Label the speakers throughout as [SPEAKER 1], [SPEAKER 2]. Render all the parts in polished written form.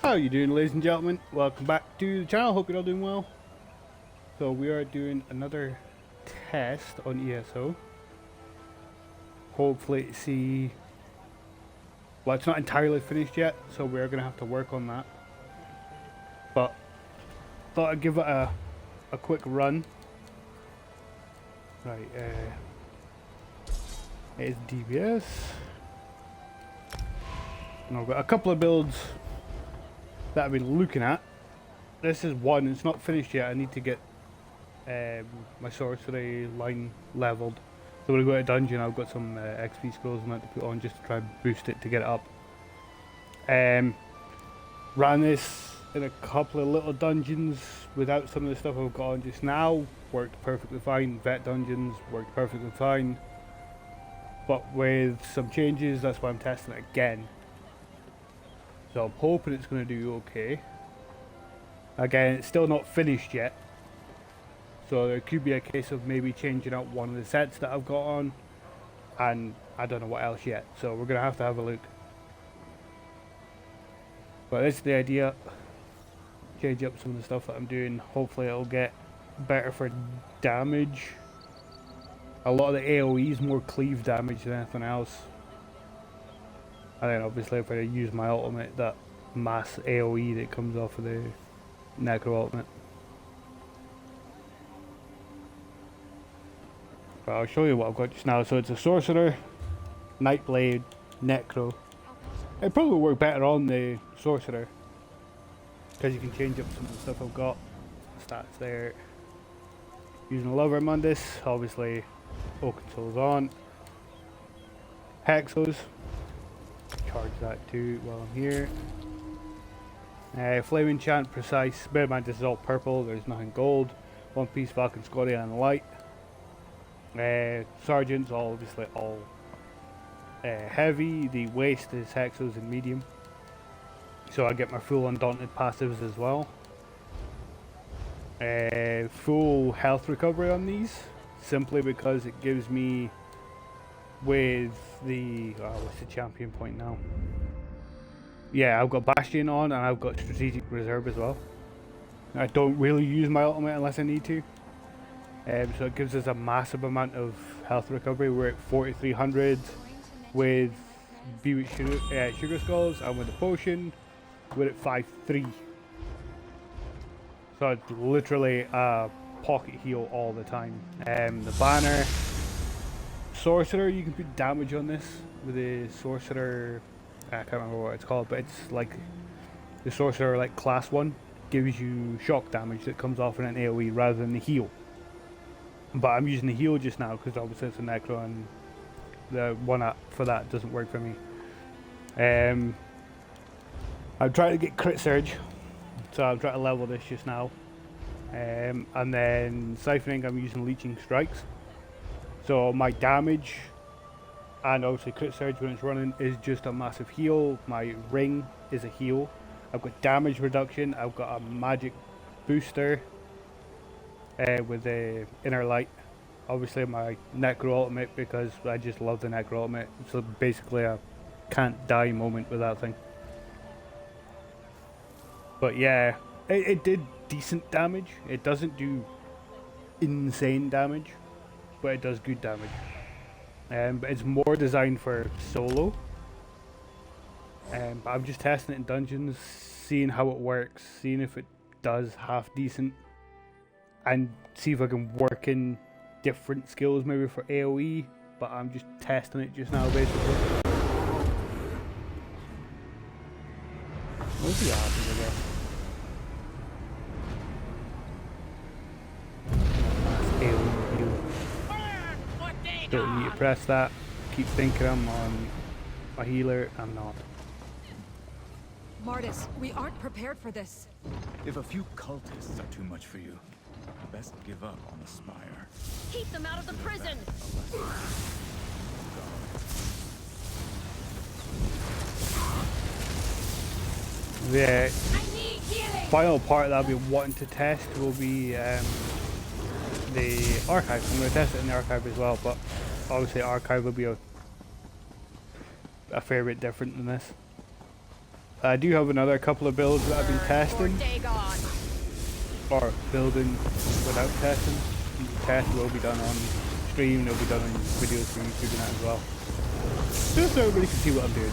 [SPEAKER 1] How you doing, ladies and gentlemen? Welcome back to the channel. Hope you're all doing well. So we are doing another test on ESO. Hopefully to see... Well, it's not entirely finished yet, so we're going to have to work on that. But thought I'd give it a quick run. Right, it's DBS. And I've got a couple of builds that I've been looking at. This is one, it's not finished yet. I need to get my sorcery line leveled. So when I go to a dungeon, I've got some XP scrolls and that to put on just to try and boost it to get it up. Ran this in a couple of little dungeons without some of the stuff I've got on just now. Worked perfectly fine. Vet dungeons worked perfectly fine. But with some changes, that's why I'm testing it again. So I'm hoping it's going to do okay. Again, it's still not finished yet. So there could be a case of maybe changing out one of the sets that I've got on. And I don't know what else yet. So we're going to have a look. But that's the idea. Change up some of the stuff that I'm doing. Hopefully it'll get better for damage. A lot of the AoE is more cleave damage than anything else. And then obviously if I use my ultimate, that mass AoE that comes off of the Necro ultimate. But I'll show you what I've got just now. So it's a Sorcerer, Nightblade, Necro. It'd probably work better on the Sorcerer, because you can change up some of the stuff I've got. Stats there. Using Lover Mundus, obviously Oaken Soul's on. Hexos. Charge that too while I'm here. Flame Enchant, Precise. Spirit Mantis is all purple, there's nothing gold. One Piece, Falcon, Scotty and Light. Sergeants, obviously all heavy. The waist is Hexos and medium. So I get my full Undaunted passives as well. Full health recovery on these, simply because it gives me with the what's the champion point now? Yeah, I've got Bastion on and I've got Strategic Reserve as well. I don't really use my ultimate unless I need to. So it gives us a massive amount of health recovery. We're at 4300 with Bewitch Sugar Skulls, and with the potion we're at 5-3. So it's literally a pocket heal all the time. The banner. Sorcerer, you can put damage on this with the Sorcerer, I can't remember what it's called, but it's like the Sorcerer, like class 1, gives you shock damage that comes off in an AoE rather than the heal. But I'm using the heal just now because obviously it's a Necro and the one up for that doesn't work for me. I'm trying to get Crit Surge, so I'm trying to level this just now. And then Siphoning, I'm using Leeching Strikes. So my damage and obviously Crit Surge when it's running is just a massive heal. My ring is a heal. I've got damage reduction. I've got a magic booster with the Inner Light. Obviously my Necro ultimate, because I just love the Necro ultimate. So basically a can't die moment with that thing. But yeah, it did decent damage. It doesn't do insane damage, but it does good damage. But it's more designed for solo. But I'm just testing it in dungeons, seeing how it works, seeing if it does half decent, and see if I can work in different skills maybe for AoE. But I'm just testing it just now, basically. We'll see what happens, I guess. Don't need to press that. Keep thinking I'm on a healer. I'm not.
[SPEAKER 2] Martis, we aren't prepared for this.
[SPEAKER 3] If a few cultists are too much for you, best give up on the spire.
[SPEAKER 4] Keep them out of the prison!
[SPEAKER 1] The final part that I'll be wanting to test will be the archive. I'm going to test it in the archive as well, but obviously archive will be a fair bit different than this. I do have another couple of builds that I've been
[SPEAKER 4] Or
[SPEAKER 1] testing,
[SPEAKER 4] Dagon.
[SPEAKER 1] or building without testing. The test will be done on stream, they'll be done on videos for YouTube and that as well. Just so everybody can see what I'm doing.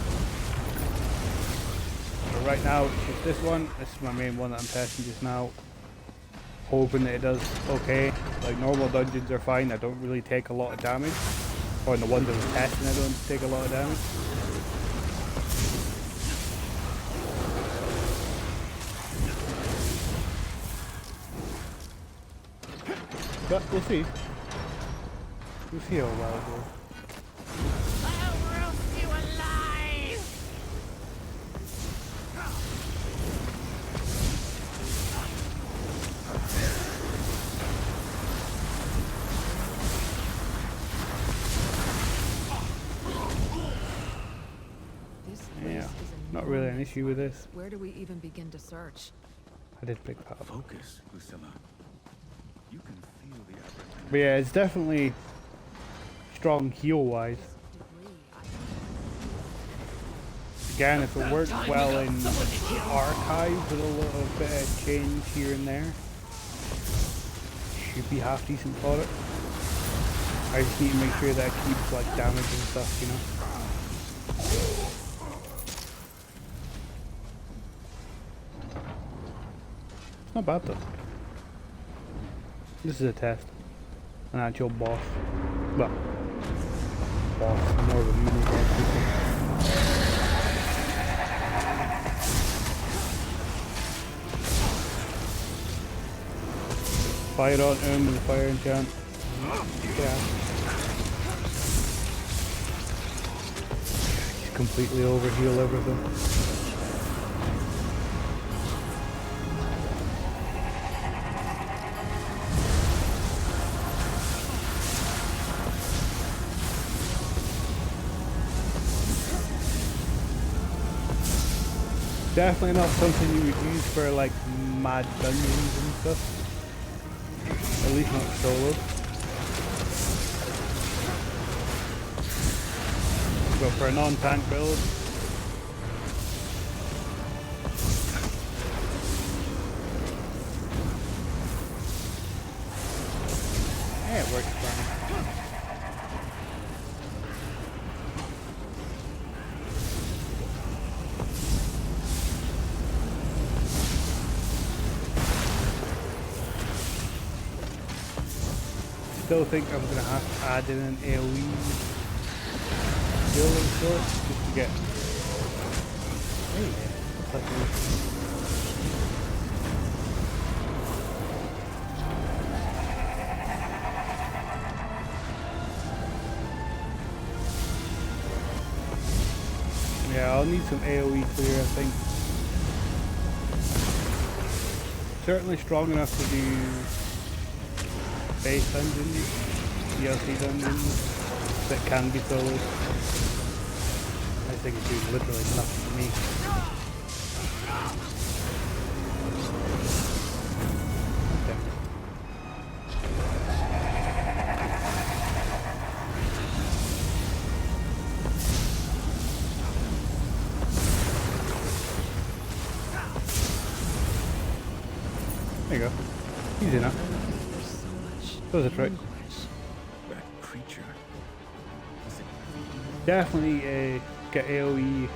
[SPEAKER 1] But right now, it's just this one. This is my main one that I'm testing just now. Hoping that it does okay. Like normal dungeons are fine, I don't really take a lot of damage. Or in the ones I was testing I don't take a lot of damage. But we'll see. We'll see how well it goes.
[SPEAKER 4] I'll roast you alive.
[SPEAKER 2] This place
[SPEAKER 1] Yeah,
[SPEAKER 2] is
[SPEAKER 1] not really an
[SPEAKER 2] enormous.
[SPEAKER 1] issue with this.
[SPEAKER 2] Where do we even begin to search?
[SPEAKER 1] I did pick that up.
[SPEAKER 3] Focus, Lucilla. You can feel the apprehension.
[SPEAKER 1] But yeah, it's definitely strong heal wise.
[SPEAKER 2] Debris.
[SPEAKER 1] Again, if it works well in archive with a little bit of change here and there, should be half decent for it. I just need to make sure that it keeps like damage and stuff, you know. It's not bad though. This is a test. An actual boss. Well, boss, more of a mini boss. Fire on him with a fire enchant. Yeah. Just completely overheal everything. Definitely not something you would use for like mad dungeons and stuff. At least not solo. Go for a non-tank build. Yeah, it works fine. Still think I'm gonna have to add in an AoE skill of sorts just to get. Hey, what's that doing? Yeah, I'll need some AoE clear, I think. Certainly strong enough to do base dungeons, DLC dungeons that can be soloed. I think it's doing literally nothing for me. Okay. There you go. Easy enough.
[SPEAKER 2] There's so much.
[SPEAKER 1] That was a trick.
[SPEAKER 3] That creature. Is it
[SPEAKER 1] Definitely get AoE,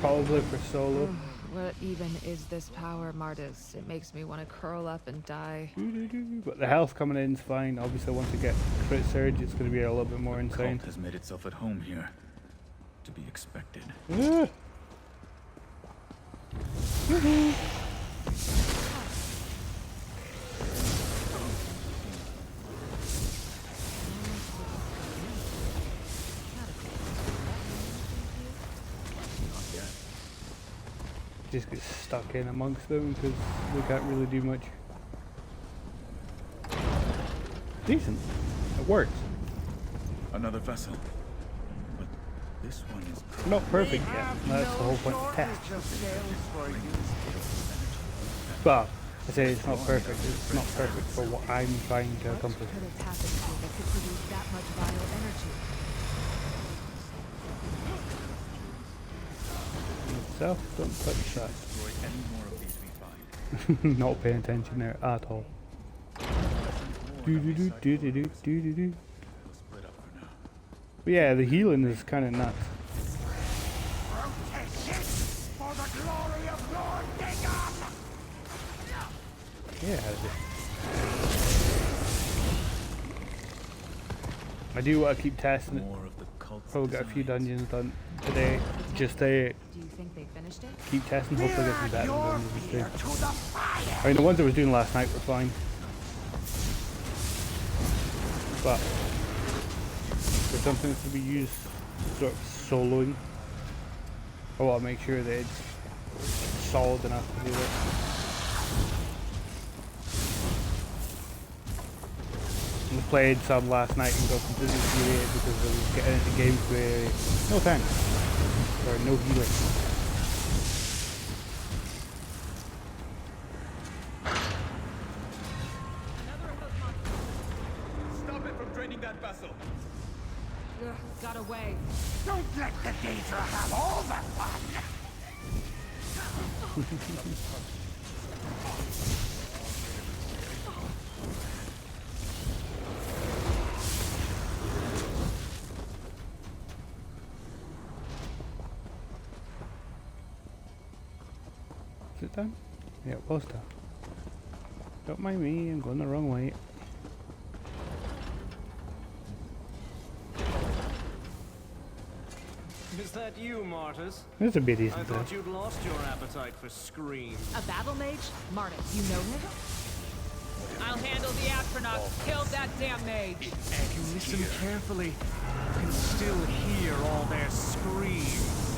[SPEAKER 1] probably for solo.
[SPEAKER 2] What even is this power, Martis? It makes me want to curl up and die.
[SPEAKER 1] But the health coming in is fine. Obviously, once you get crit surge, it's going to be a little bit more
[SPEAKER 3] the
[SPEAKER 1] insane.
[SPEAKER 3] cult has made itself at home here. To be expected.
[SPEAKER 1] Ah. Woohoo.
[SPEAKER 3] Not yet.
[SPEAKER 1] Just get stuck in amongst them because we can't really do much. Decent. It works.
[SPEAKER 3] Another vessel. But this one is
[SPEAKER 1] Not perfect yet. That's the whole point of the test. But I say it's not perfect. It's not perfect for what I'm trying to
[SPEAKER 2] What
[SPEAKER 1] accomplish.
[SPEAKER 2] could have happened here that could produce that much vile energy?
[SPEAKER 1] yourself. Don't touch that.
[SPEAKER 3] Destroy any more of these we find.
[SPEAKER 1] Not paying attention there at all. Do do do do do do do do do.
[SPEAKER 3] We'll split up for now.
[SPEAKER 1] But yeah, the healing is kind of nuts.
[SPEAKER 4] Protest it for the glory of Lord Dagon!
[SPEAKER 1] Yeah. I do want to keep testing it.
[SPEAKER 3] More of the cult's
[SPEAKER 1] Probably got a few
[SPEAKER 3] designs.
[SPEAKER 1] dungeons done today. Just to
[SPEAKER 2] Do you think they finished it?
[SPEAKER 1] keep testing. Hopefully get some better
[SPEAKER 4] Your
[SPEAKER 1] dungeons
[SPEAKER 4] fear
[SPEAKER 1] too.
[SPEAKER 4] to the fire!
[SPEAKER 1] I mean, the ones I was doing last night were fine. But for something to be used sort of soloing, I want to make sure that it's solid enough to do it. I played some last night and got completely infuriated because I was getting into games with no tanks or no healing.
[SPEAKER 3] Stop it from draining that vessel!
[SPEAKER 2] Ugh, got away.
[SPEAKER 4] Don't let the Daedra have all the fun!
[SPEAKER 1] Is it done? Yeah, it was done. Don't mind me, I'm going the wrong way.
[SPEAKER 5] Is that you, Martus?
[SPEAKER 1] This would be
[SPEAKER 5] I
[SPEAKER 1] decent though.
[SPEAKER 5] thought you'd lost your appetite for scream.
[SPEAKER 2] A battle mage? Martis, you know him?
[SPEAKER 6] I'll handle the astronauts. Kill that damn mage.
[SPEAKER 5] If you listen carefully, you can still hear all their screams.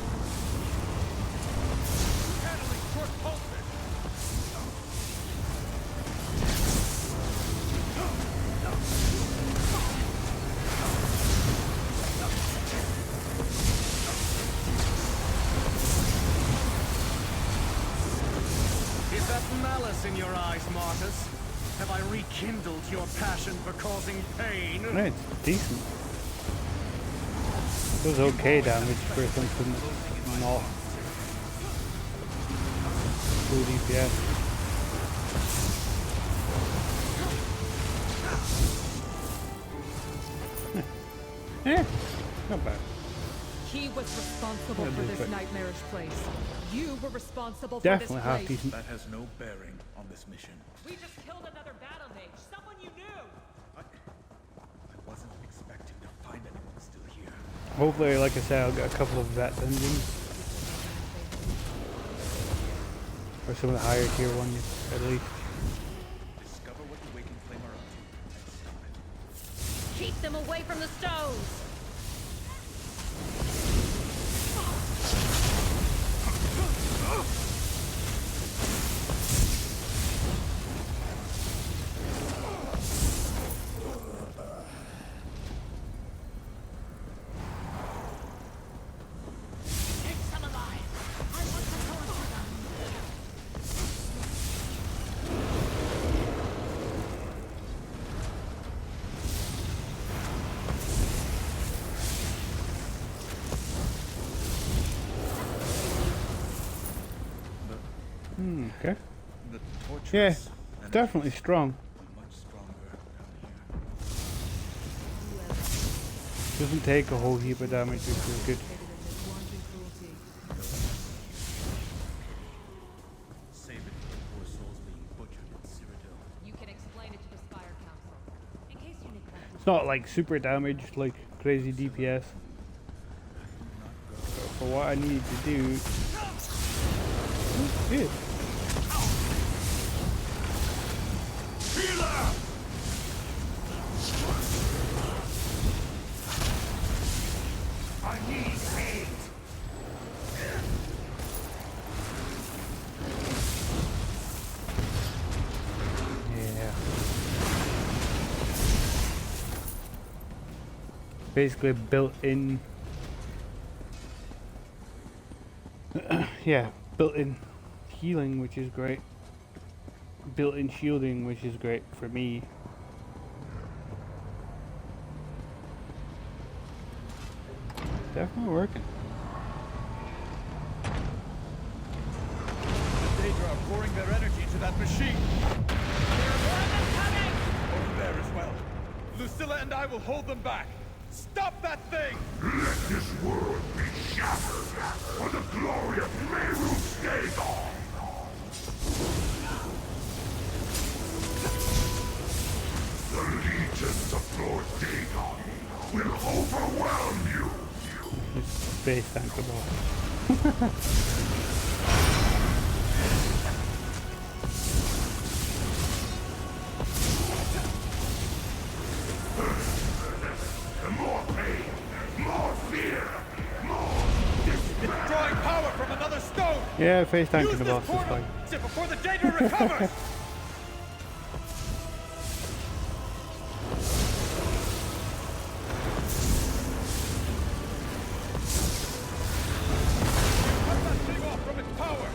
[SPEAKER 5] Is that malice in your eyes, Martus? Have I rekindled your passion for causing pain?
[SPEAKER 1] No, it's decent. It was okay damage for something that's not full DPS. Eh, not bad.
[SPEAKER 2] He was responsible
[SPEAKER 1] Yeah,
[SPEAKER 2] for
[SPEAKER 1] that's
[SPEAKER 2] this
[SPEAKER 1] right.
[SPEAKER 2] nightmarish place. You were responsible
[SPEAKER 1] Definitely
[SPEAKER 2] for
[SPEAKER 1] half
[SPEAKER 2] this place.
[SPEAKER 1] decent.
[SPEAKER 3] That has no bearing on this mission.
[SPEAKER 6] We just killed another battle mage. Someone you knew.
[SPEAKER 3] I wasn't expecting to find anyone still here.
[SPEAKER 1] Hopefully, like I said, I'll get a couple of vet dungeons. Or some of the higher tier ones, at least.
[SPEAKER 3] Discover what the Waking Flame are up to and stop it.
[SPEAKER 6] Keep them away from the stones.
[SPEAKER 4] Take some alive! I want to torture them!
[SPEAKER 1] Okay.
[SPEAKER 3] The torturous
[SPEAKER 1] Yeah,
[SPEAKER 3] energy
[SPEAKER 1] definitely strong.
[SPEAKER 3] are much stronger down here.
[SPEAKER 1] Doesn't take a whole heap of damage, which is good.
[SPEAKER 3] Save it for the poor souls being butchered in Cyrodiil.
[SPEAKER 6] You can explain it to the Spire Council. In case you neglect
[SPEAKER 1] It's not like super damaged, like crazy DPS. But for what I need to do, it's good.
[SPEAKER 4] I need aid!
[SPEAKER 1] Yeah. Basically built-in. Yeah, built-in healing, which is great. Built-in shielding, which is great for me. Definitely working.
[SPEAKER 5] pouring their energy to that machine.
[SPEAKER 6] There are more of them coming!
[SPEAKER 5] Over there as well. Lucilla and I will hold them back. Stop that thing!
[SPEAKER 4] Let this world be shattered for the glory of Meru's Dagon! The legions of Lord Dagon will overwhelm you!
[SPEAKER 1] Space tanker boss.
[SPEAKER 4] More pain, more fear, more
[SPEAKER 5] It's drawing power from another stone!
[SPEAKER 1] Yeah, face tanker
[SPEAKER 5] Use
[SPEAKER 1] the
[SPEAKER 5] this
[SPEAKER 1] boss is
[SPEAKER 5] portal
[SPEAKER 1] fine.
[SPEAKER 5] before the data recovers! Cut that thing off from its power!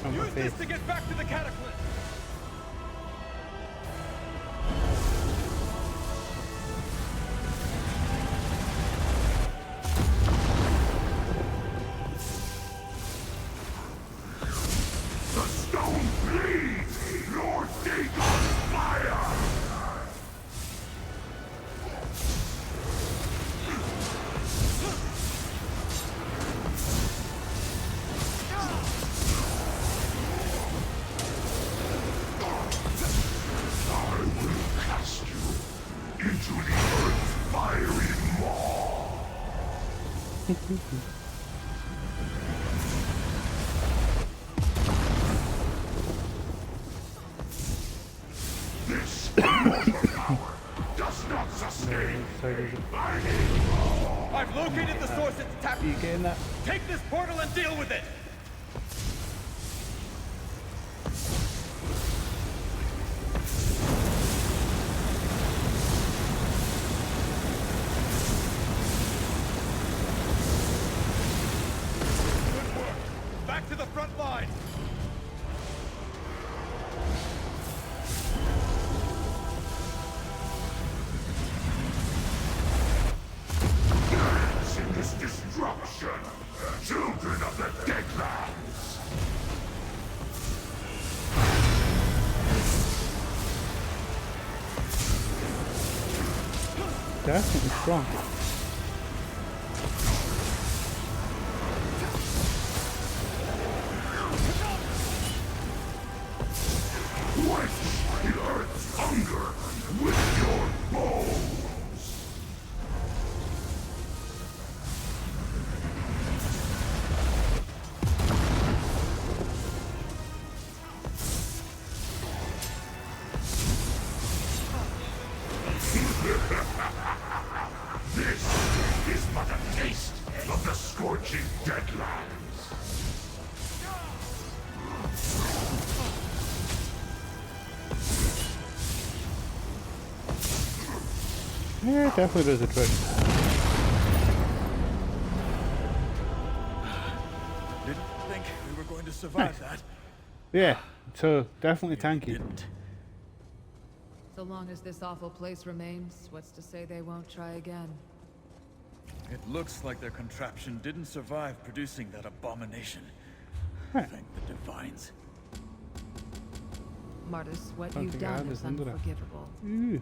[SPEAKER 1] On my
[SPEAKER 5] Use this
[SPEAKER 1] face.
[SPEAKER 5] to get back to the cataclysm!
[SPEAKER 4] the stone bleeds! Lord Dagon's fire! I will cast you into the earth's fiery maw! This immortal power does not sustain.
[SPEAKER 1] So does it.
[SPEAKER 5] I've located the source it's
[SPEAKER 1] Are
[SPEAKER 5] tapping.
[SPEAKER 1] you getting that?
[SPEAKER 5] Take this portal and deal with it! Good work! Back to the front line!
[SPEAKER 4] Dance in this destruction, children of the Deadlands!
[SPEAKER 1] Definitely strong.
[SPEAKER 4] Quench the earth's hunger with your bones! This is but a taste of the scorching Deadlands!
[SPEAKER 1] Yeah, it definitely does a trick.
[SPEAKER 3] Didn't think we were going to survive that.
[SPEAKER 1] Yeah, so definitely tanky.
[SPEAKER 3] Didn't.
[SPEAKER 2] So long as this awful place remains, what's to say they won't try again?
[SPEAKER 3] It looks like their contraption didn't survive producing that abomination.
[SPEAKER 1] Huh.
[SPEAKER 3] Thank the divines.
[SPEAKER 2] Martis, what
[SPEAKER 1] Don't
[SPEAKER 2] you've
[SPEAKER 1] think I
[SPEAKER 2] done is
[SPEAKER 1] understand that.
[SPEAKER 2] unforgivable.
[SPEAKER 1] Ooh.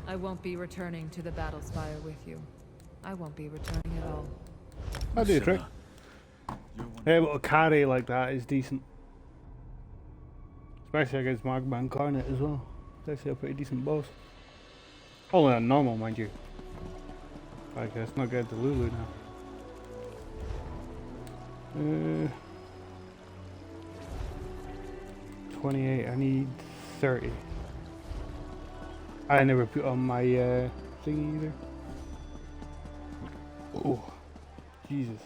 [SPEAKER 2] I won't be returning to the battle spire with you. I won't be returning at all.
[SPEAKER 1] That'd do a trick.
[SPEAKER 3] Priscilla, you're one
[SPEAKER 1] Yeah, but a carry like that is decent. Especially against Magma Incarnate as well. It's actually a pretty decent boss. Only on normal, mind you. Like, it's not good to Lulu now. 28, I need 30. I never put on my thingy either. Oh, Jesus.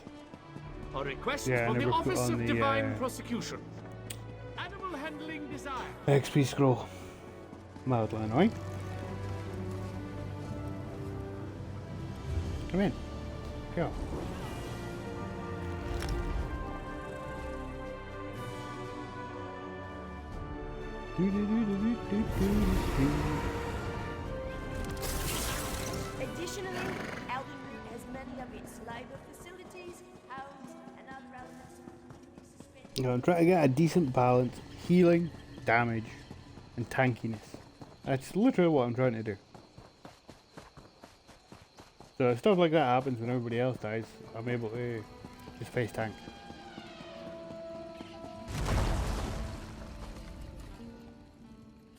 [SPEAKER 7] A request
[SPEAKER 1] Yeah, I
[SPEAKER 7] from the
[SPEAKER 1] never put
[SPEAKER 7] Office
[SPEAKER 1] on
[SPEAKER 7] of
[SPEAKER 1] the,
[SPEAKER 7] Divine Prosecution. Animal handling desire.
[SPEAKER 1] XP scroll. Mildly annoying. Come in. Go.
[SPEAKER 8] Additionally, Eldenwood has many of its labor facilities, homes, and other elements of community suspension.
[SPEAKER 1] I'm trying to get a decent balance healing, damage, and tankiness. That's literally what I'm trying to do. So if stuff like that happens when everybody else dies, I'm able to just face tank.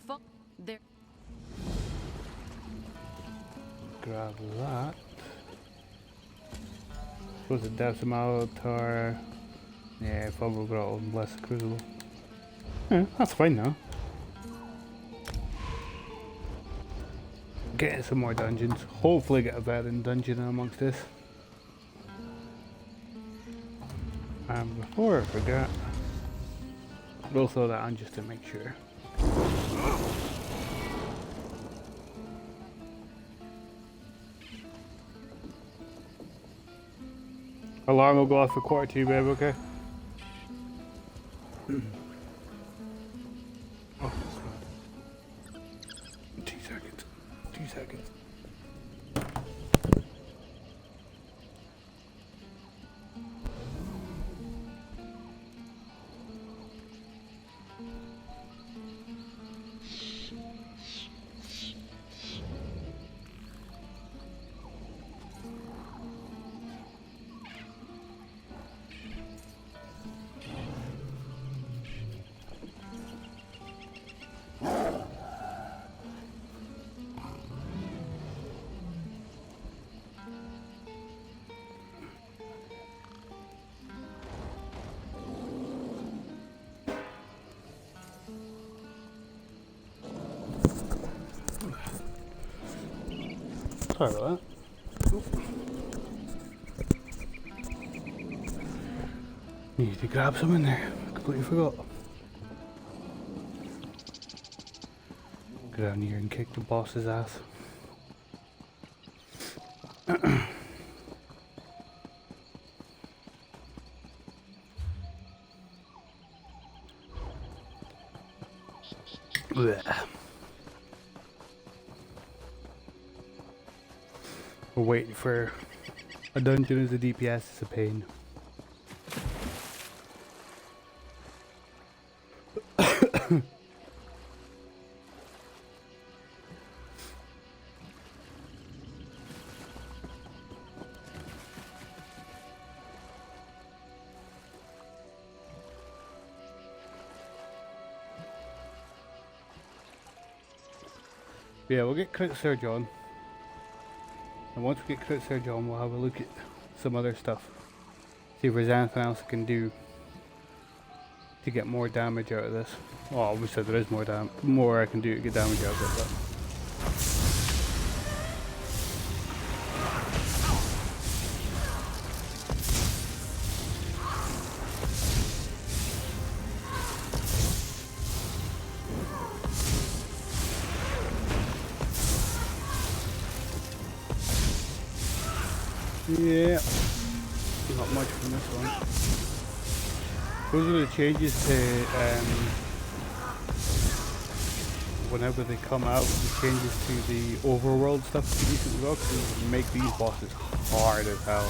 [SPEAKER 6] Fuck. There.
[SPEAKER 1] Grab that. Suppose it depths of Malatar. Yeah, Fumble Grotto and Bless the Crucible. Yeah, that's fine now. Getting some more dungeons. Hopefully get a veteran dungeon amongst this. And before I forget, we'll throw that on just to make sure. Alarm will go off for quarter two, babe, okay? Oh, 2 seconds. 2 seconds. Sorry about that. Oop. Need to grab some in there. Completely forgot. Go down here and kick the boss's ass. Blech. We're waiting for a dungeon as a DPS. It's a pain. Yeah, we'll get Crit Surge on. And once we get Crit Surge on, we'll have a look at some other stuff. See if there's anything else I can do to get more damage out of this. Well, obviously there is more I can do to get damage out of it, but... Yeah, not much from this one. Those are the changes to whenever they come out, the changes to the overworld stuff decent well, because make these bosses hard as hell.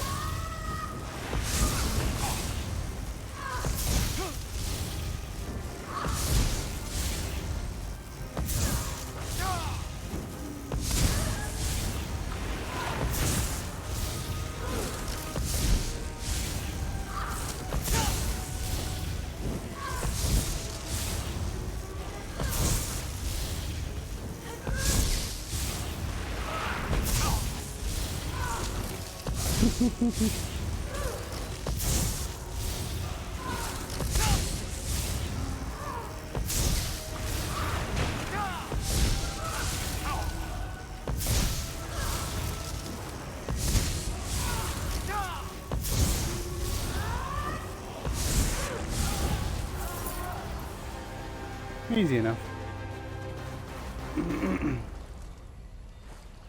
[SPEAKER 1] Easy enough.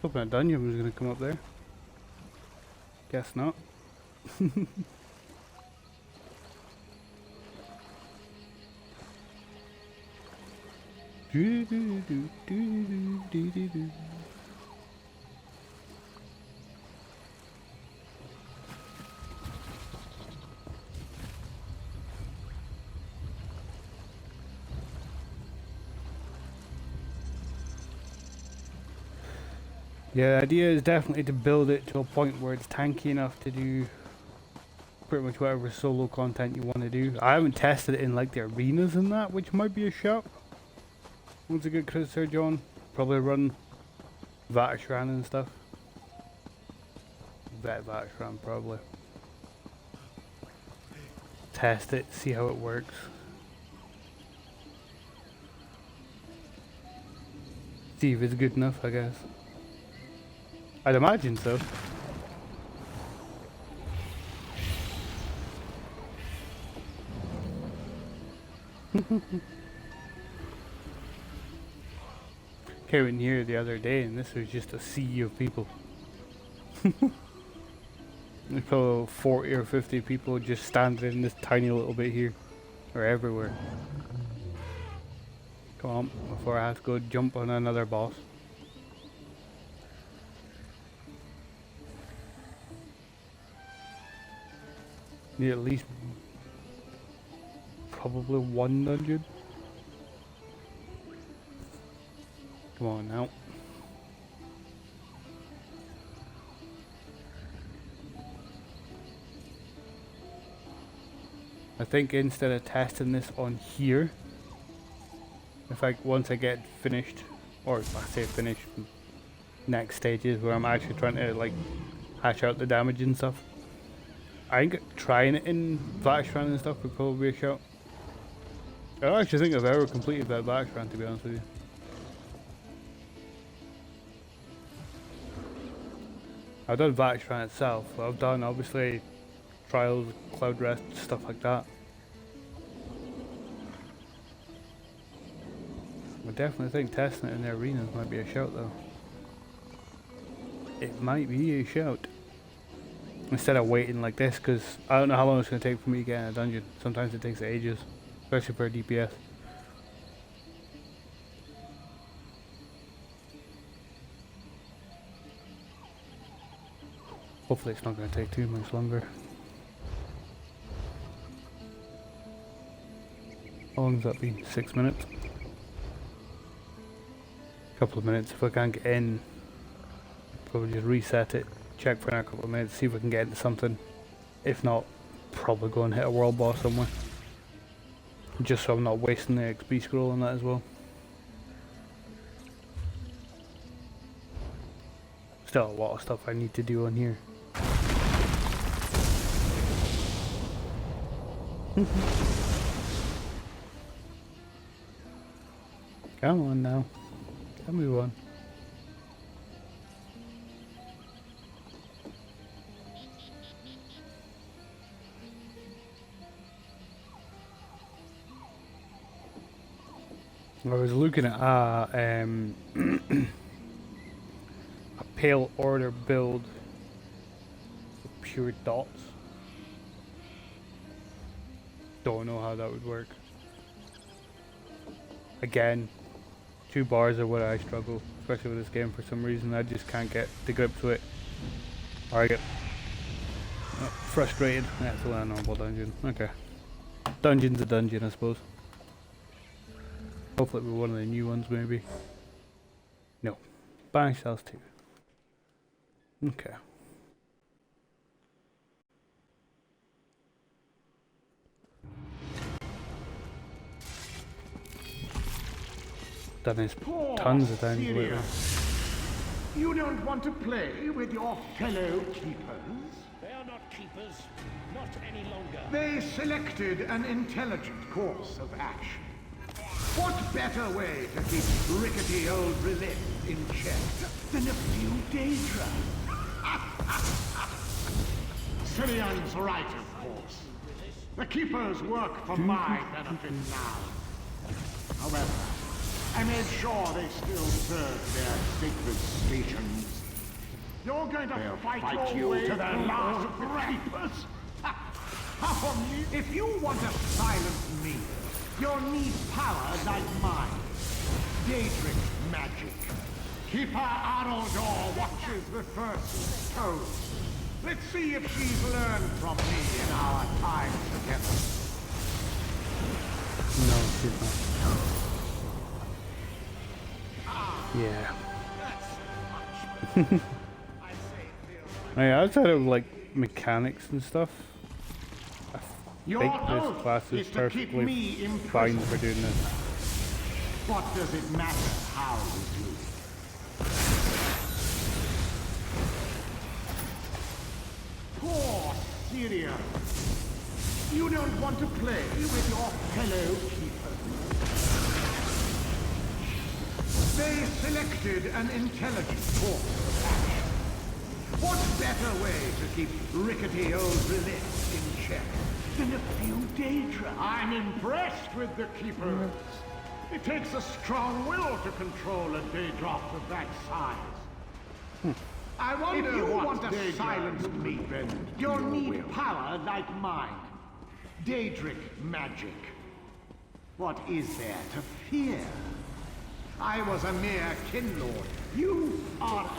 [SPEAKER 1] Hoping a dungeon was going to come up there. Guess not. Yeah, the idea is definitely to build it to a point where it's tanky enough to do pretty much whatever solo content you want to do. I haven't tested it in like the arenas and that, which might be a shout. Once I get Chris Surge on, probably run Vatashran and stuff. Vatashran probably. Test it, see how it works. See if it's good enough, I guess. I'd imagine so. Came in here the other day and this was just a sea of people. There's probably 40 or 50 people just standing in this tiny little bit here. Or everywhere. Come on, before I have to go jump on another boss. Need at least probably one dungeon. Come on now. I think instead of testing this on here, once I get finished, or I say finished, next stages where I'm actually trying to like hash out the damage and stuff. I think trying it in Vatashran and stuff would probably be a shout. I don't actually think I've ever completed that Vatashran, to be honest with you. I've done Vatashran itself. I've done obviously trials, cloud rest, stuff like that. I definitely think testing it in the arenas might be a shout though. It might be a shout. Instead of waiting like this, because I don't know how long it's going to take for me to get in a dungeon. Sometimes it takes ages, especially for a DPS. Hopefully it's not going to take too much longer. How long has that been? 6 minutes? Couple of minutes. If I can't get in, probably just reset it, check for another couple of minutes, see if we can get into something. If not, probably go and hit a world boss somewhere. Just so I'm not wasting the XP scroll on that as well. Still a lot of stuff I need to do on here. Come on now. Tell me one. I was looking at a pale order build with pure dots. Don't know how that would work. Again, 2 bars are where I struggle, especially with this game for some reason. I just can't get the grips with it. Or I get frustrated. That's a normal dungeon. Okay. Dungeon's a dungeon, I suppose. Hopefully it'll be one of the new ones, maybe. No. Bang Cells 2. Okay. Done this tons of times lately.
[SPEAKER 7] You don't want to play with your fellow keepers?
[SPEAKER 9] They are not keepers. Not any longer.
[SPEAKER 7] They selected an intelligent course of action. What better way to keep rickety old Relith in check than a few Daedra? Sirion's right, of course. The keepers work for my benefit now. However, I made sure they still serve their sacred stations. You're going to fight your way to their last breath. If you want to silence me, you'll need power like mine. Daedric magic. Keeper Aroldor watches the first stone. Let's see if she's learned from me in our time together.
[SPEAKER 1] No, she's not. Yeah. Yeah, outside of like mechanics and stuff, I think this class is perfectly fine for doing this.
[SPEAKER 7] What does it matter how you do it? Poor Syria. You don't want to play with your fellow keepers. They selected an intelligent course of action. What better way to keep rickety old relics in check than a few Daedra? I'm impressed with the keepers. It takes a strong will to control a Daedra of that size. I wonder if you want to silence me, then you'll need power like mine. Daedric magic. What is there to fear? I was a mere kinlord. You are.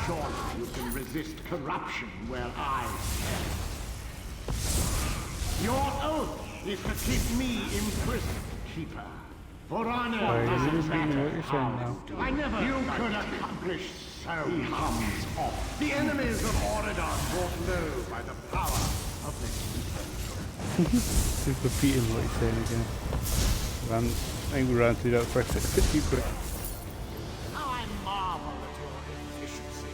[SPEAKER 7] Surely you can resist corruption where I stand. Your oath is to keep me imprisoned, Keeper. For honor doesn't matter how. I never. You could accomplish so. He hums off. The enemies of Oridon brought low by the power of the Keeper.
[SPEAKER 1] Just repeating what he's saying again. I think we ran through that first pretty quick.
[SPEAKER 7] How I marvel at your efficiency.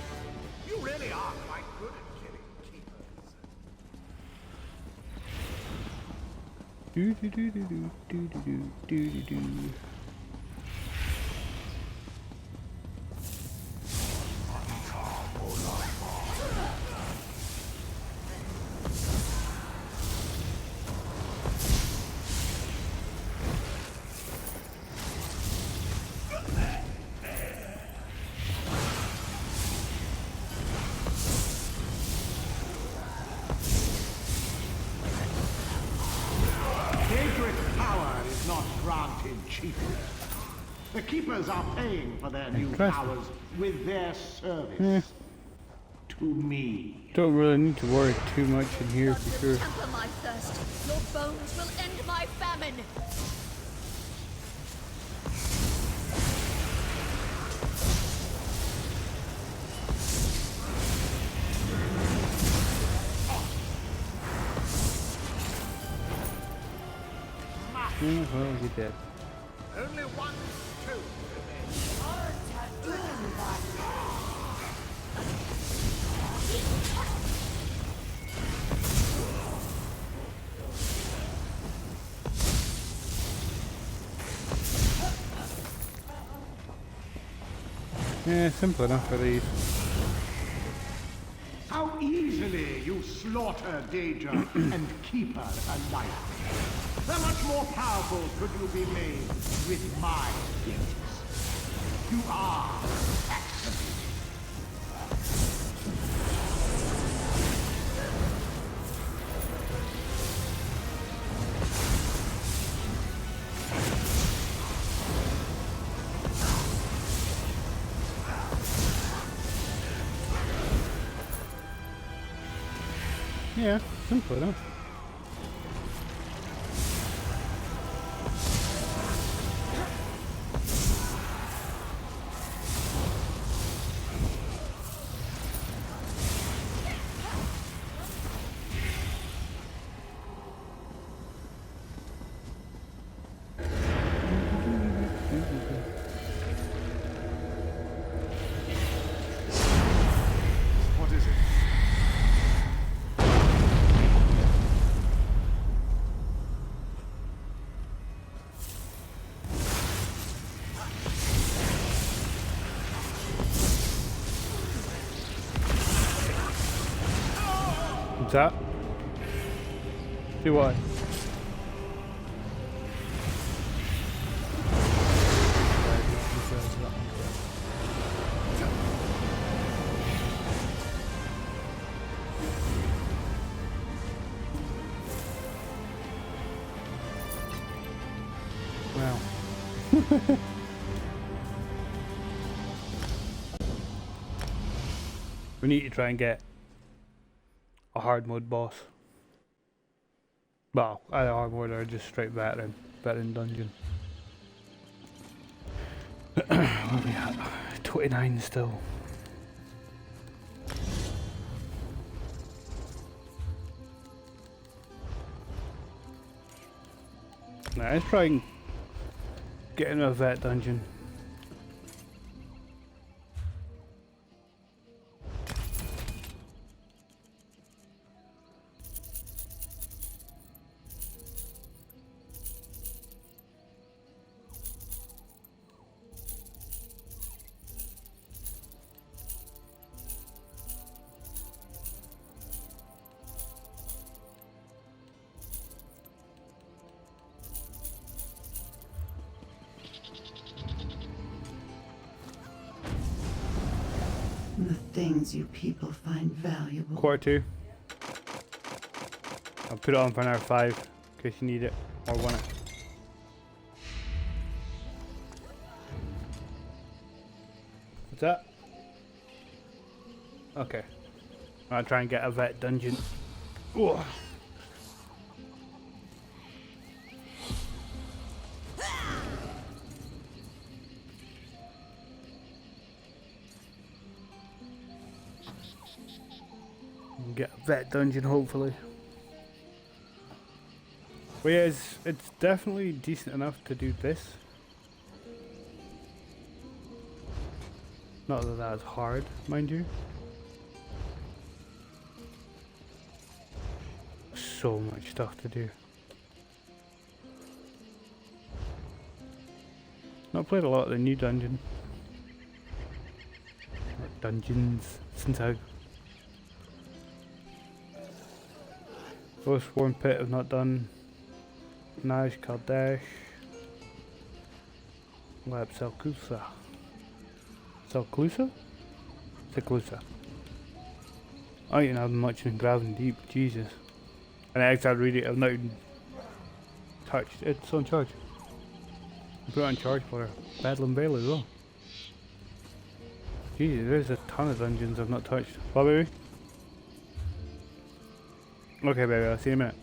[SPEAKER 7] You really are quite good at killing keepers.
[SPEAKER 1] Do do do do do do do do do do.
[SPEAKER 7] The keepers are paying for their new powers with their service. To me.
[SPEAKER 1] Don't really need to worry too much in here for sure.
[SPEAKER 8] Temper my thirst. Your bones will end my famine.
[SPEAKER 1] Well, you're dead.
[SPEAKER 7] Only one, two.
[SPEAKER 1] Yeah, simple enough for these.
[SPEAKER 7] How easily you slaughter Daedra and Keeper alike. How much more powerful could you be made with my gifts? You are fascinating.
[SPEAKER 1] Yeah, simple enough.
[SPEAKER 7] What is it?
[SPEAKER 1] What's that? Do what? Wow. We need to try and get a hard mode boss. Well, either hard mode or just straight veteran dungeon. Where are we at? 29 still. Now let's try and get in a vet dungeon.
[SPEAKER 10] The things you people find valuable.
[SPEAKER 1] Quarter 2. I'll put it on for an hour 5 in case you need it or want it. What's that? Okay. I'll try and get a vet dungeon. Ooh. Get a vet dungeon hopefully. But yeah, it's definitely decent enough to do this. Not that that's hard, mind you. So much stuff to do. Not played a lot of the new dungeons since I Ghost Worm Pit I've not done. Naj Kaldash. Lab Selkusa. Selkusa? Selkusa. I didn't have much in Graven Deep, Jesus. And I actually read it, I've not even touched it. It's on charge. I put it on charge for Bedlam Vale as well. Jesus, there's a ton of dungeons I've not touched. Bye, baby. Okay, baby, I'll see you in a minute.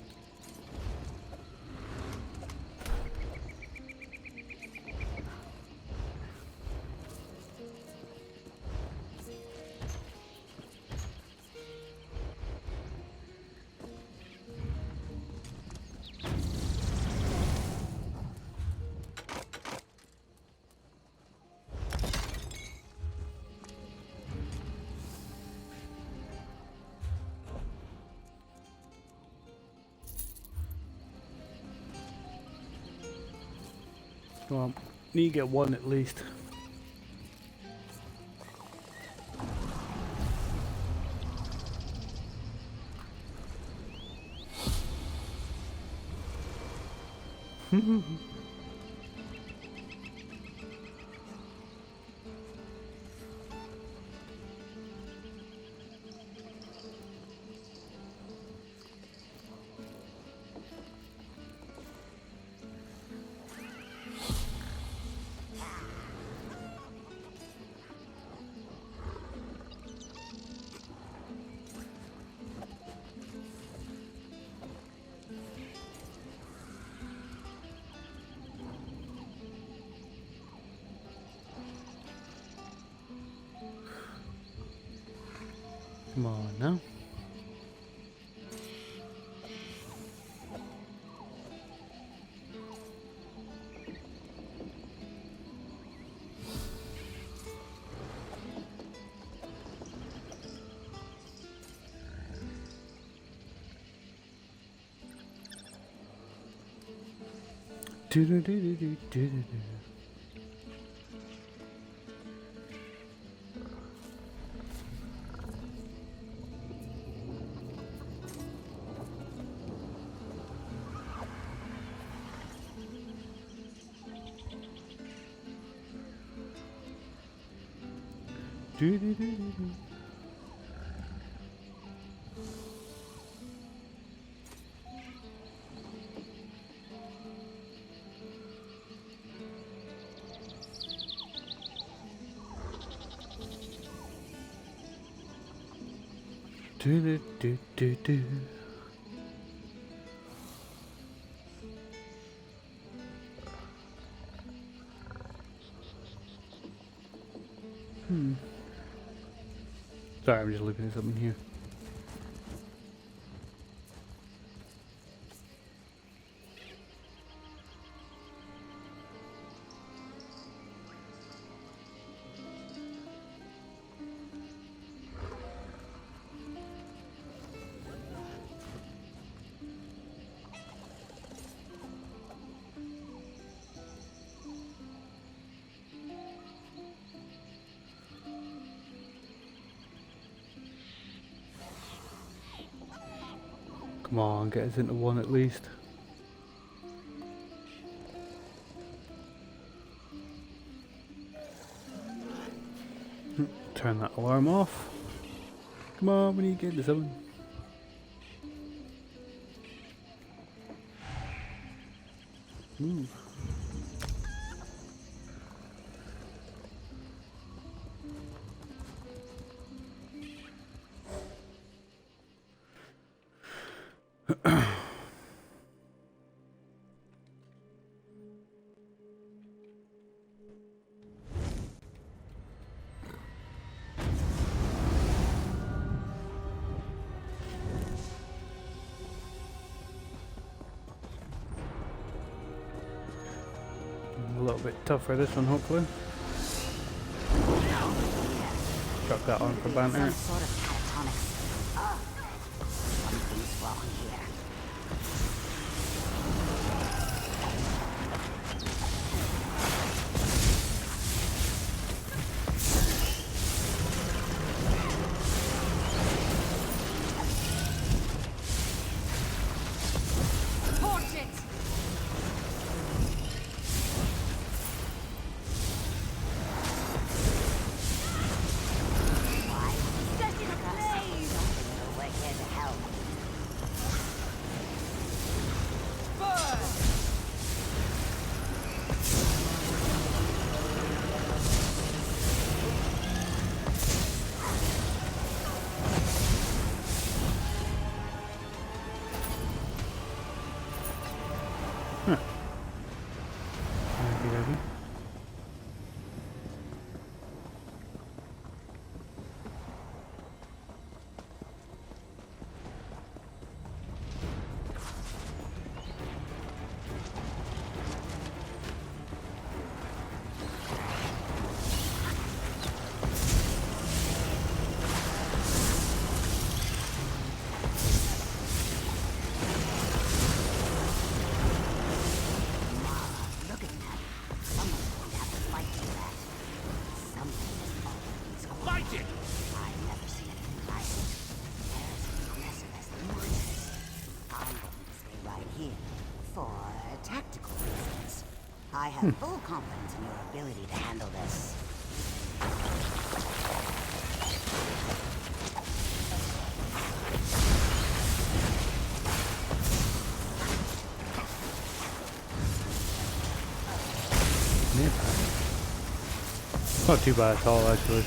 [SPEAKER 1] Well, need to get one at least. Come on now. Do do do do do do do. Do do do do do. Do do do do do. Sorry, I'm just looking at something here. Come on, get us into one at least. Turn that alarm off. Come on, we need to get into something. Move. A little bit tougher this one, hopefully. Chuck that on for banter.
[SPEAKER 11] Some sort of catatonic. Something's wrong here. I have full confidence in your ability to handle this.
[SPEAKER 1] Not too bad at all, actually.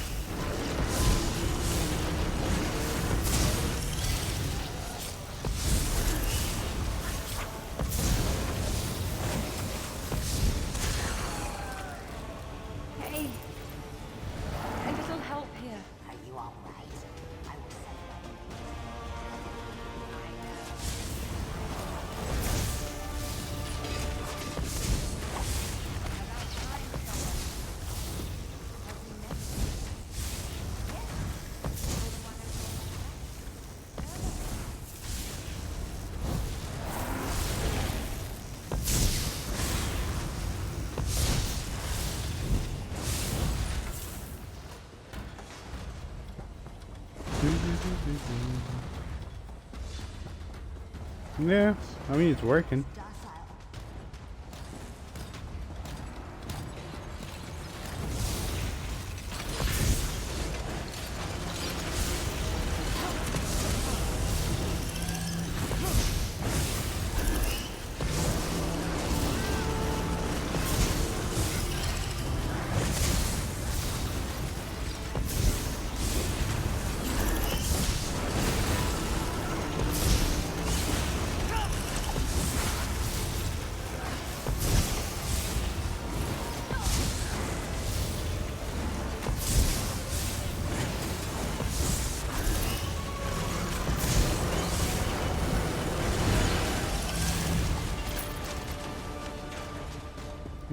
[SPEAKER 1] Yeah, I mean it's working.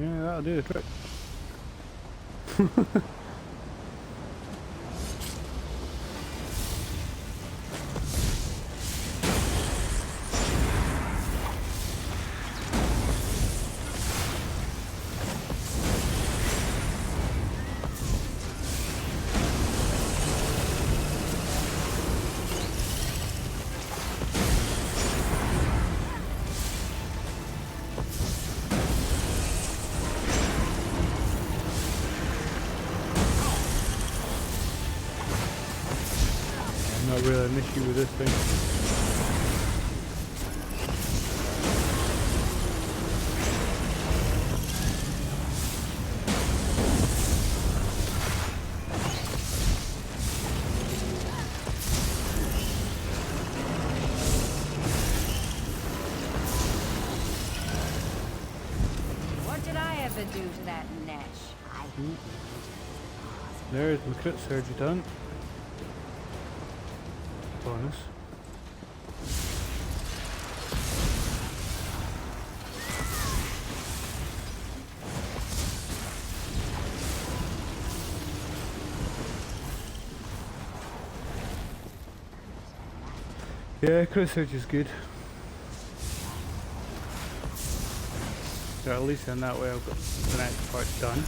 [SPEAKER 1] Yeah, that'll do the trick. Not really an issue with this thing.
[SPEAKER 11] What did I ever do to that Nash?
[SPEAKER 1] There's my crit surgery done. Bonus. Yeah, crit surgery is good. So at least in that way I've got the next part done.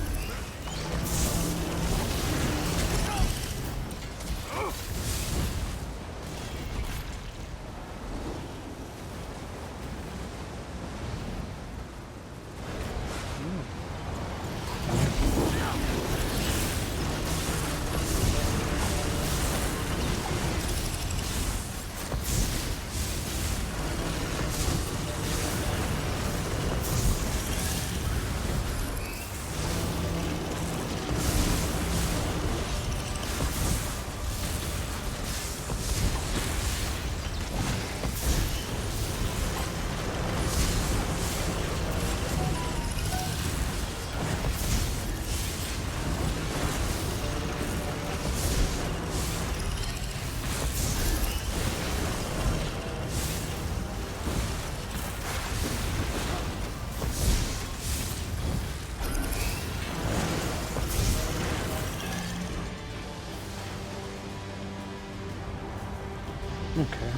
[SPEAKER 1] Okay,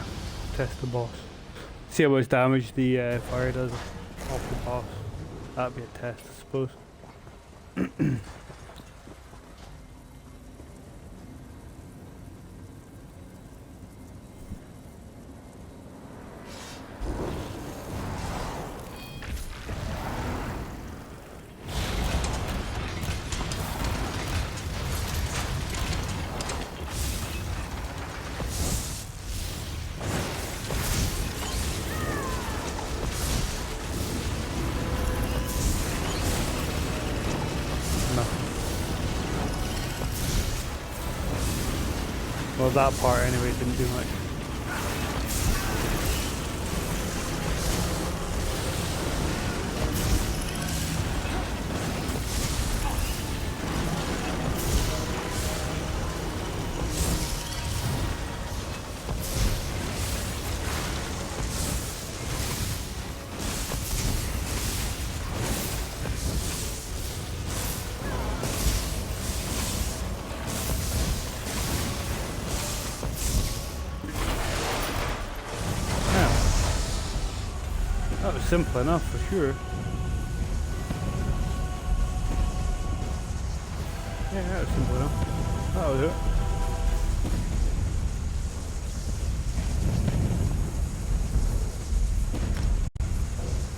[SPEAKER 1] test the boss. See how much damage the fire does off the boss. That'd be a test, I suppose. Well, that part anyway didn't do much. That was simple enough for sure. Yeah, that was simple enough. That'll do it.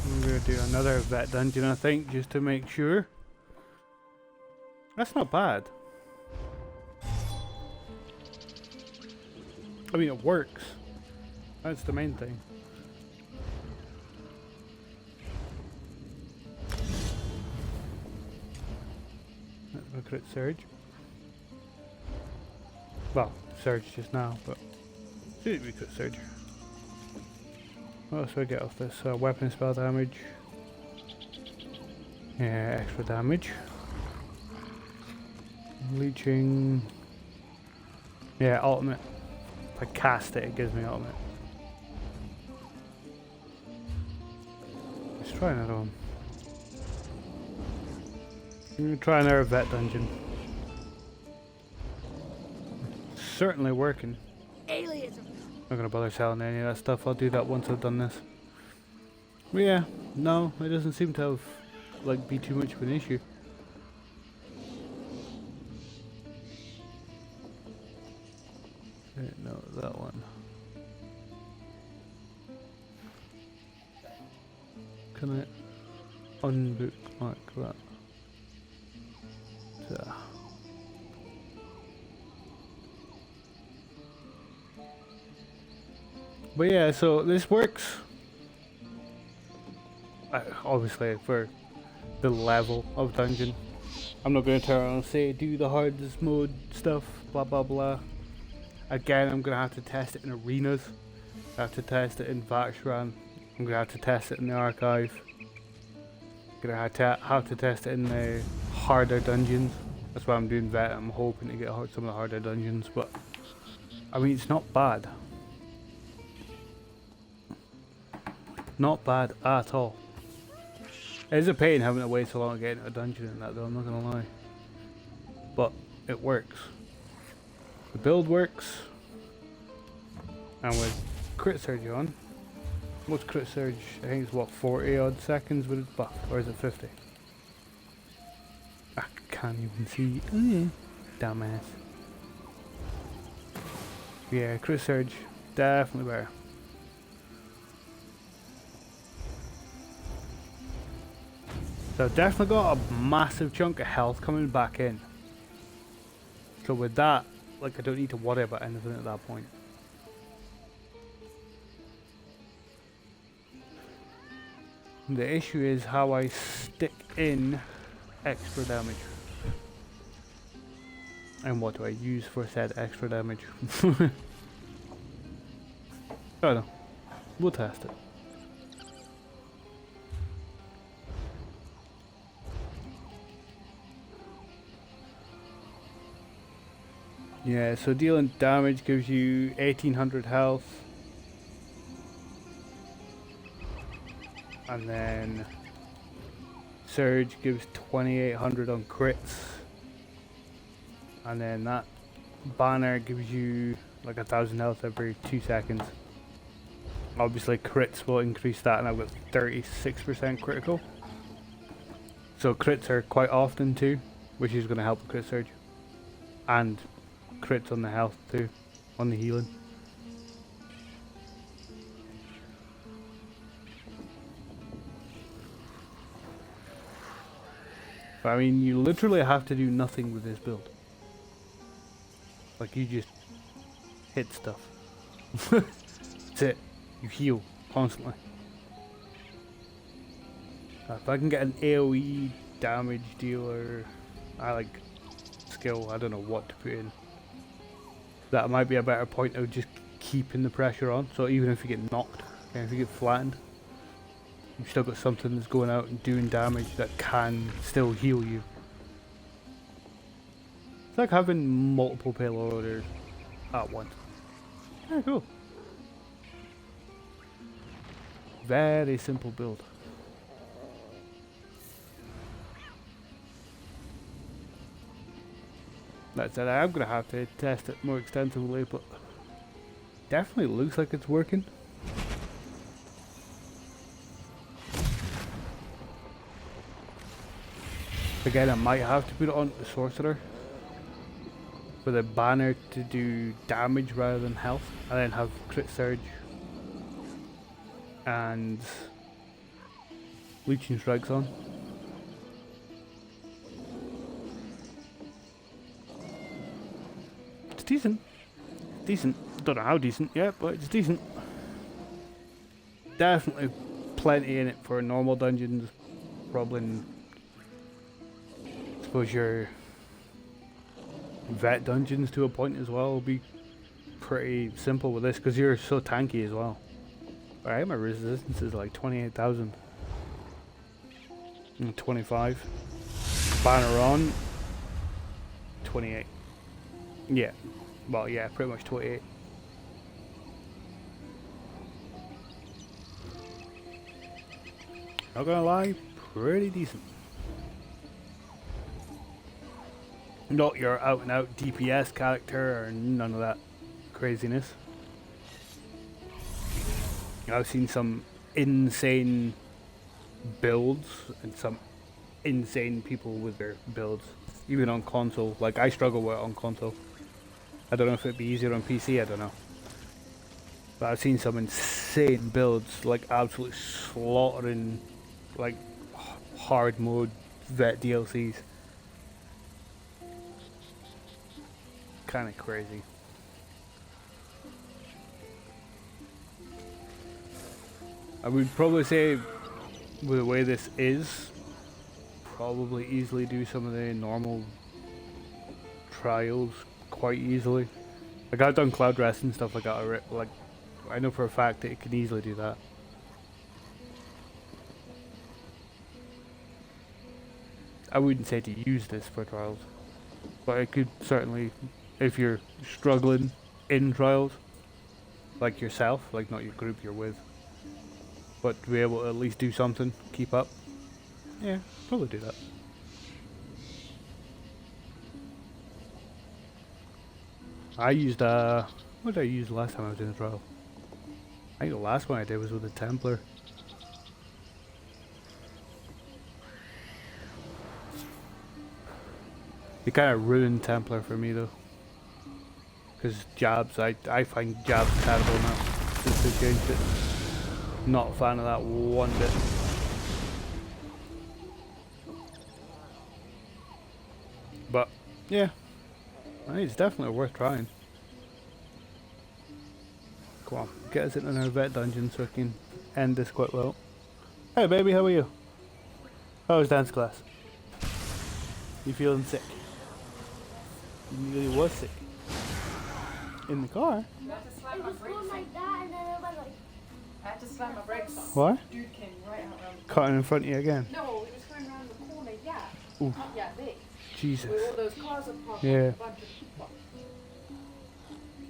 [SPEAKER 1] I'm gonna do another vet dungeon, I think, just to make sure. That's not bad. I mean, it works. That's the main thing. A crit surge. Well, surge just now, but should be crit surge. What else do I get off this? Weapon spell damage. Yeah, extra damage. Leeching. Yeah, ultimate. If I cast it, it gives me ultimate. Let's try another one. I'm gonna try another vet dungeon. Certainly working.
[SPEAKER 8] Aliens.
[SPEAKER 1] Not gonna bother selling any of that stuff. I'll do that once I've done this. But yeah, no, it doesn't seem to have like be too much of an issue. No, that one. Can I unbookmark that? So. But yeah, so this works. Obviously for the level of dungeon. I'm not going to turn around and say do the hardest mode stuff, blah blah blah. Again, I'm going to have to test it in arenas. I have to test it in Vaxran. I'm going to have to test it in the archive. I'm going to have to test it in the harder dungeons. That's why I'm doing that. I'm hoping to get some of the harder dungeons, but I mean it's not bad. Not bad at all. It is a pain having to wait so long to get into a dungeon and that though, I'm not gonna lie. But it works. The build works. And with crit surge on, what's crit surge? I think it's what, 40 odd seconds with its buff, or is it 50? I can't even see. Dumbass. Yeah, crit surge, definitely better. So I've definitely got a massive chunk of health coming back in. So with that, like I don't need to worry about anything at that point. The issue is how I stick in extra damage. And what do I use for said extra damage? I don't know. We'll test it. Yeah, so dealing damage gives you 1800 health. And then Surge gives 2800 on crits. And then that banner gives you like 1000 health every 2 seconds. Obviously crits will increase that, and I've got 36% critical. So crits are quite often too, which is going to help with crit surge. And crits on the health too, on the healing. But I mean, you literally have to do nothing with this build. Like, you just hit stuff. That's it. You heal constantly. If I can get an AoE damage dealer, I like skill, I don't know what to put in. That might be a better point of just keeping the pressure on. So even if you get knocked, if you get flattened, you've still got something that's going out and doing damage that can still heal you. It's like having multiple payloaders at once. Yeah, cool. Very simple build. That said, I'm going to have to test it more extensively, but definitely looks like it's working. Again, I might have to put it on the Sorcerer for the banner to do damage rather than health, and then have crit surge and leeching strikes on. It's decent. Decent. Don't know how decent yet, but it's decent. Definitely plenty in it for normal dungeons. Probably, I suppose your vet dungeons to a point as well will be pretty simple with this because you're so tanky as well. Alright, my resistance is like 28,000. And 25. Banner on 28. Yeah. Well, yeah, pretty much 28. Not gonna lie, pretty decent. Not your out and out DPS character or none of that craziness. I've seen some insane builds and some insane people with their builds, even on console. Like, I struggle with it on console. I don't know if it'd be easier on PC, I don't know. But I've seen some insane builds, like absolutely slaughtering, like, hard mode vet DLCs. Kind of crazy. I would probably say, with the way this is, probably easily do some of the normal trials quite easily. Like, I've done cloud rest and stuff like that already. Like, I know for a fact that it can easily do that. I wouldn't say to use this for trials, but it could certainly, if you're struggling in trials, like yourself, like not your group you're with, but to be able to at least do something, keep up, yeah, probably do that. I used, what did I use last time I was in a trial? I think the last one I did was with a Templar. It kind of ruined Templar for me though. Because jabs, I find jabs terrible now since they changed it. Not a fan of that one bit. But, yeah. I think it's definitely worth trying. Come on, get us into our vet dungeon so I can end this quite well. Hey baby, how are you? How was dance class? You feeling sick? You really was sick. In the car?
[SPEAKER 12] It was going like that and then it went like... I had to slam my brakes on.
[SPEAKER 1] What?
[SPEAKER 12] Dude came right out around the
[SPEAKER 1] Cutting in front of you again?
[SPEAKER 12] No, it was going around the corner, yeah.
[SPEAKER 1] Oof.
[SPEAKER 12] Yeah, they.
[SPEAKER 1] Jesus.
[SPEAKER 12] With all those cars are parked.
[SPEAKER 1] Yeah.
[SPEAKER 12] A bunch of people.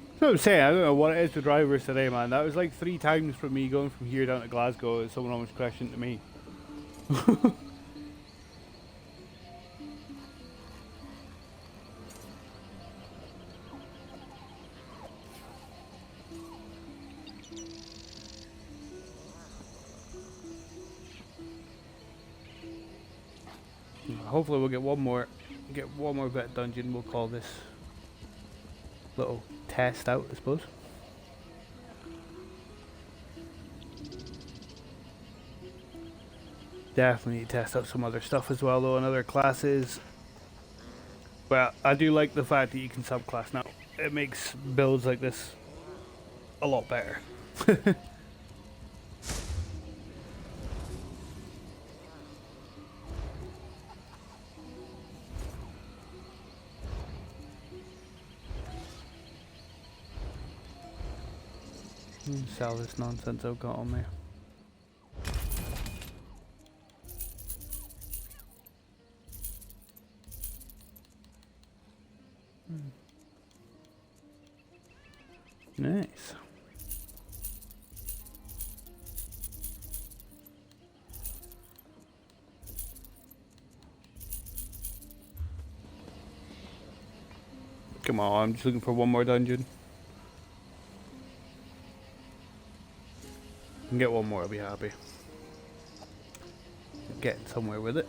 [SPEAKER 1] That's what I'm saying, I don't know what it is with drivers today, man. That was like 3 times from me going from here down to Glasgow and someone almost crashed into me. Hopefully we'll get one more vet dungeon. We'll call this little test out, I suppose. Definitely need to test out some other stuff as well though, and other classes. But I do like the fact that you can subclass now. It makes builds like this a lot better. Sell this nonsense I've got on there. Nice. Come on, I'm just looking for one more dungeon. Can get one more, I'll be happy. Getting somewhere with it.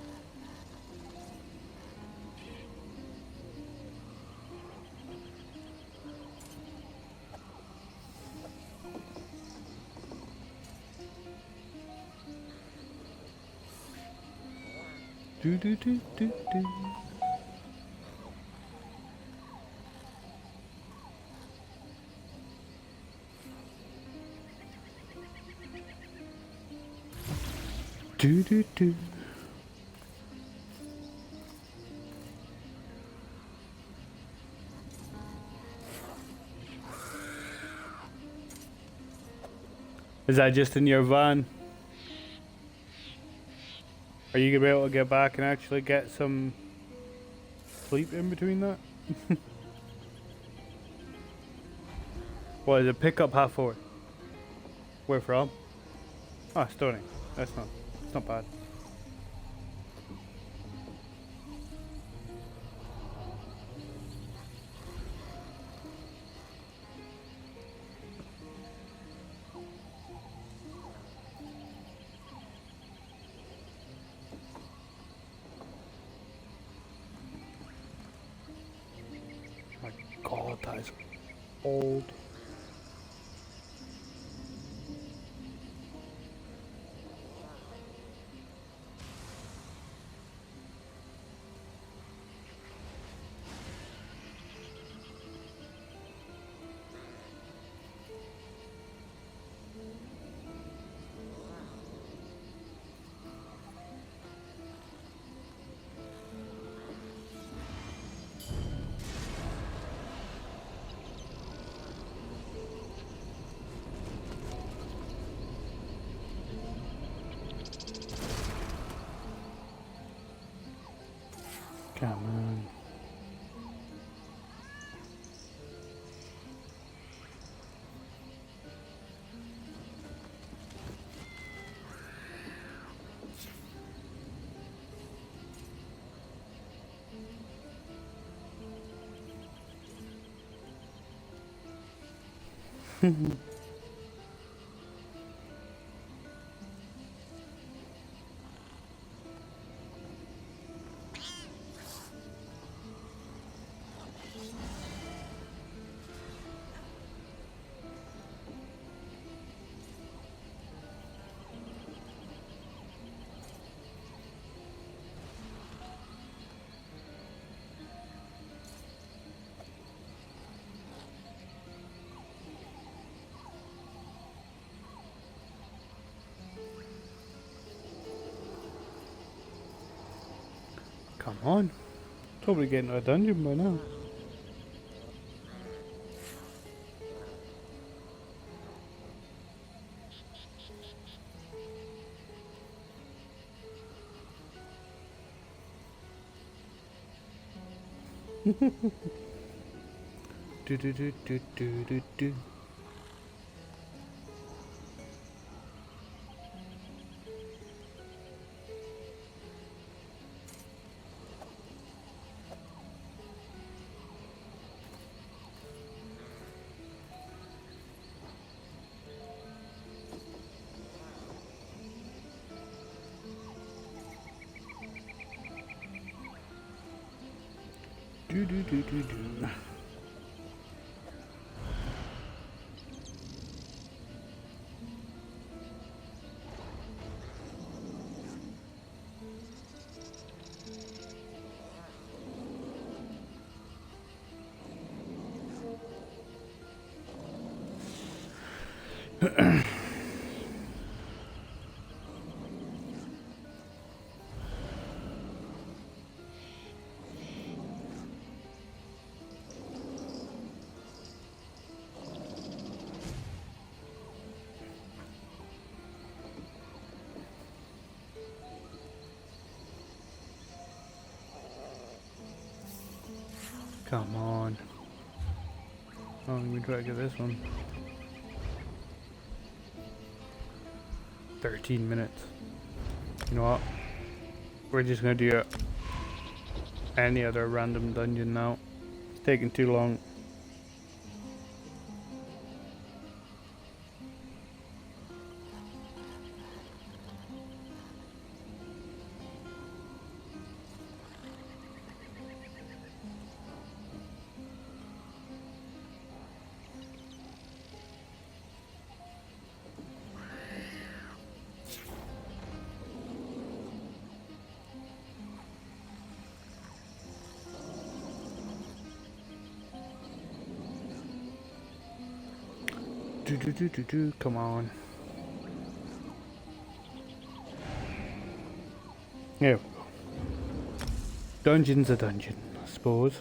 [SPEAKER 1] Do do do do do. Do do do. Is that just in your van? Are you gonna be able to get back and actually get some sleep in between that? What is it? Pick up half 4. Where from? Ah, Stony. It's not bad. That is old. Come on. Come on. Probably getting to a dungeon by now. Do do do do do do do. Do do do do do. Come on. Oh, let me try to get this one. 13 minutes. You know what? We're just gonna do any other random dungeon now. It's taking too long. Do, come on. There we go. Dungeon's a dungeon, I suppose.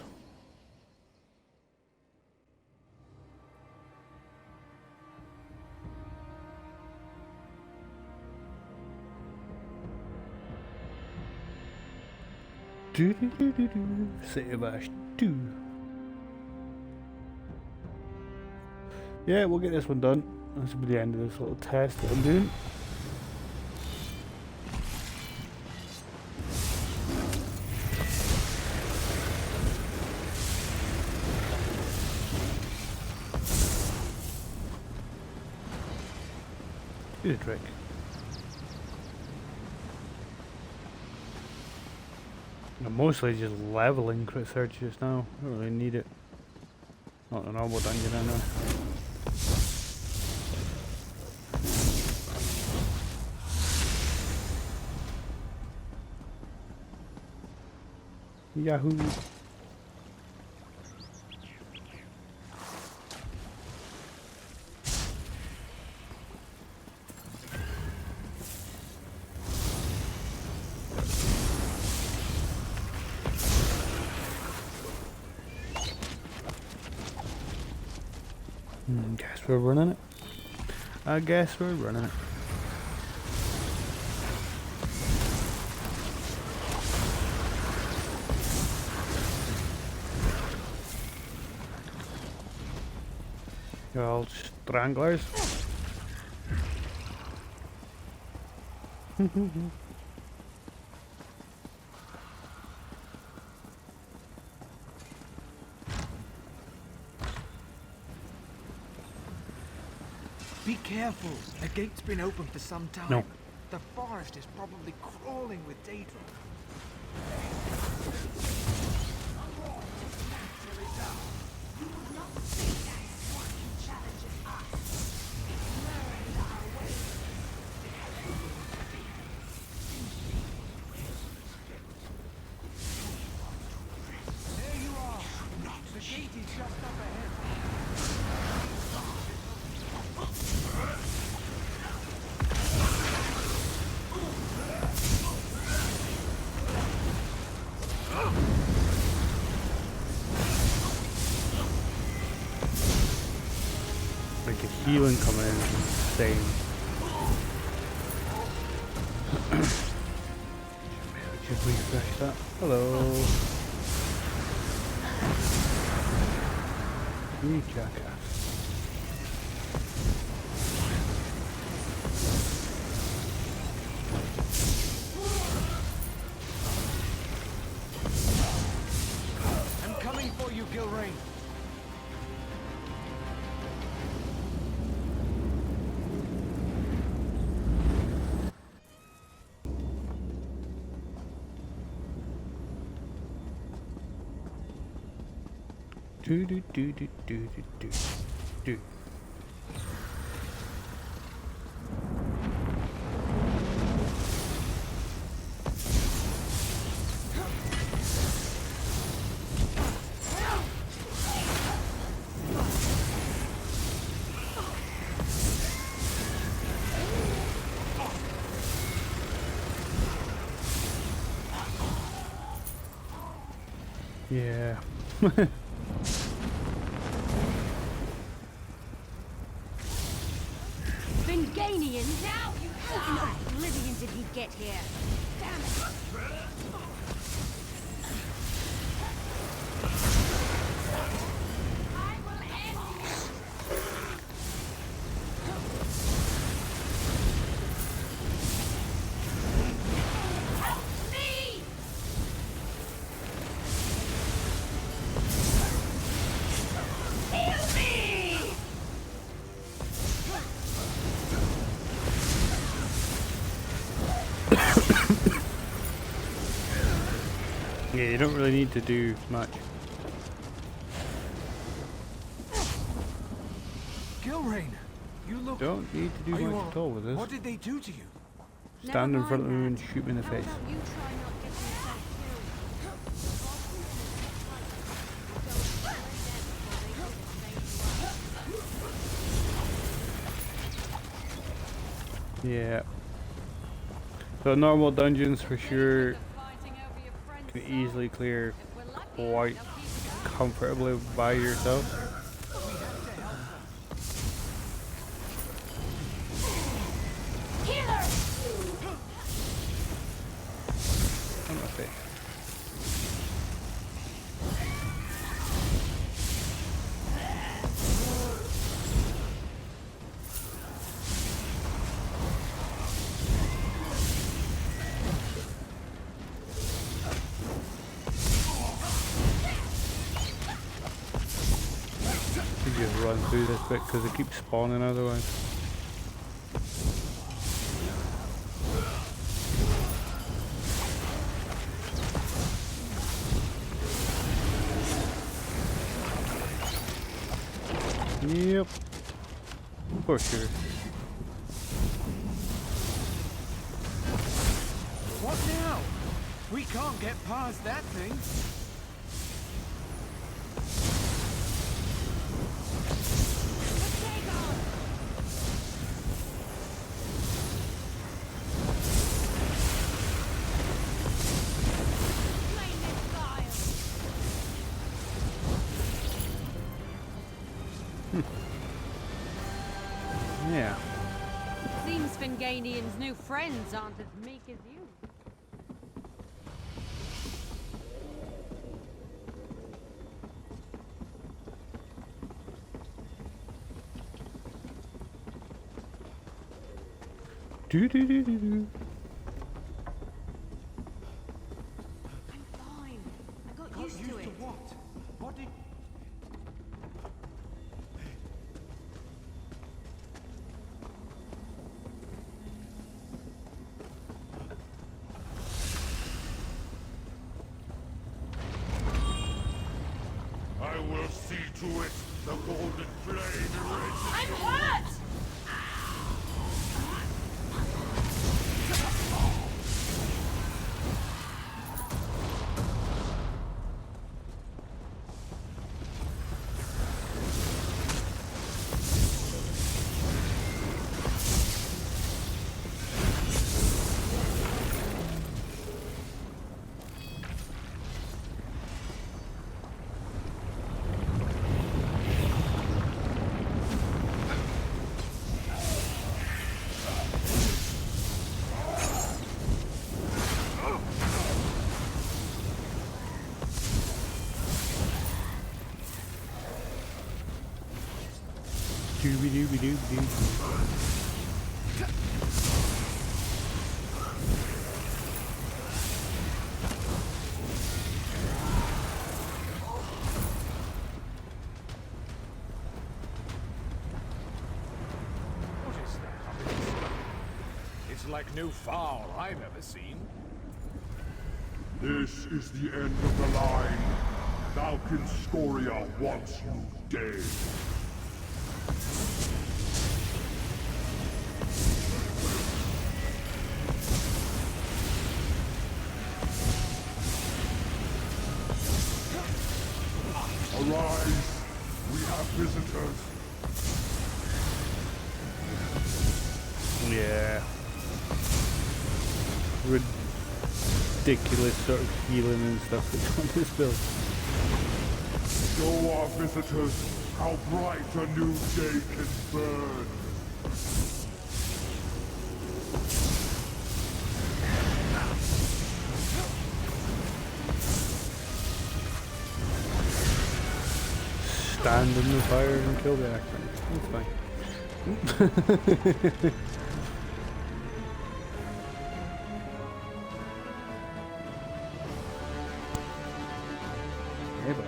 [SPEAKER 1] Do. Save us do. Yeah, we'll get this one done. This will be the end of this little test that I'm doing. Do the trick. I'm mostly just leveling crit searches now. I don't really need it. Not a normal dungeon, I know. Yahoo! Guess we're running it. I guess we're running it. You're all stranglers.
[SPEAKER 13] Be careful. The gate's been open for some time.
[SPEAKER 1] No.
[SPEAKER 13] The forest is probably crawling with Daedra. There you are. The gate is just up ahead.
[SPEAKER 1] Like a healing coming in is insane. Should refresh that. Hello. You jackass.
[SPEAKER 13] I'm coming for you, Gilrain.
[SPEAKER 1] Do do do do do do do do. Yeah.
[SPEAKER 11] Vinganian, now you How in oblivion did he get here? Damn it! I will end you! Help me! Heal me!
[SPEAKER 1] Yeah, you don't really need to do much.
[SPEAKER 13] Gilrain, you look.
[SPEAKER 1] Don't need to do much at all with this.
[SPEAKER 13] What did they do to you?
[SPEAKER 1] Stand in front of them and shoot me in the face.
[SPEAKER 11] You try not getting yourself
[SPEAKER 1] Yeah. So normal dungeons for sure can easily clear quite comfortably by yourself. On my face. Just run through this bit because it keeps spawning otherwise. Yep. For sure.
[SPEAKER 13] What now? We can't get past that thing.
[SPEAKER 1] Yeah.
[SPEAKER 11] Seems Finganian's new friends aren't as meek as you.
[SPEAKER 1] Do do do do do.
[SPEAKER 11] I'm fine. I got used to it.
[SPEAKER 13] What? What did...
[SPEAKER 4] I will see to it the golden flame erases.
[SPEAKER 12] I'm hurt!
[SPEAKER 1] Dooby dooby dooby doo.
[SPEAKER 5] What is that? It's like no fowl I've ever seen.
[SPEAKER 4] This is the end of the line. Falcon Scoria wants you dead. Arise! We have visitors.
[SPEAKER 1] Yeah. Ridiculous sort of healing and stuff that's on this build.
[SPEAKER 4] Show our visitors how bright a new day can burn.
[SPEAKER 1] Stand in the fire and kill the accident. That's fine. Hey, bud.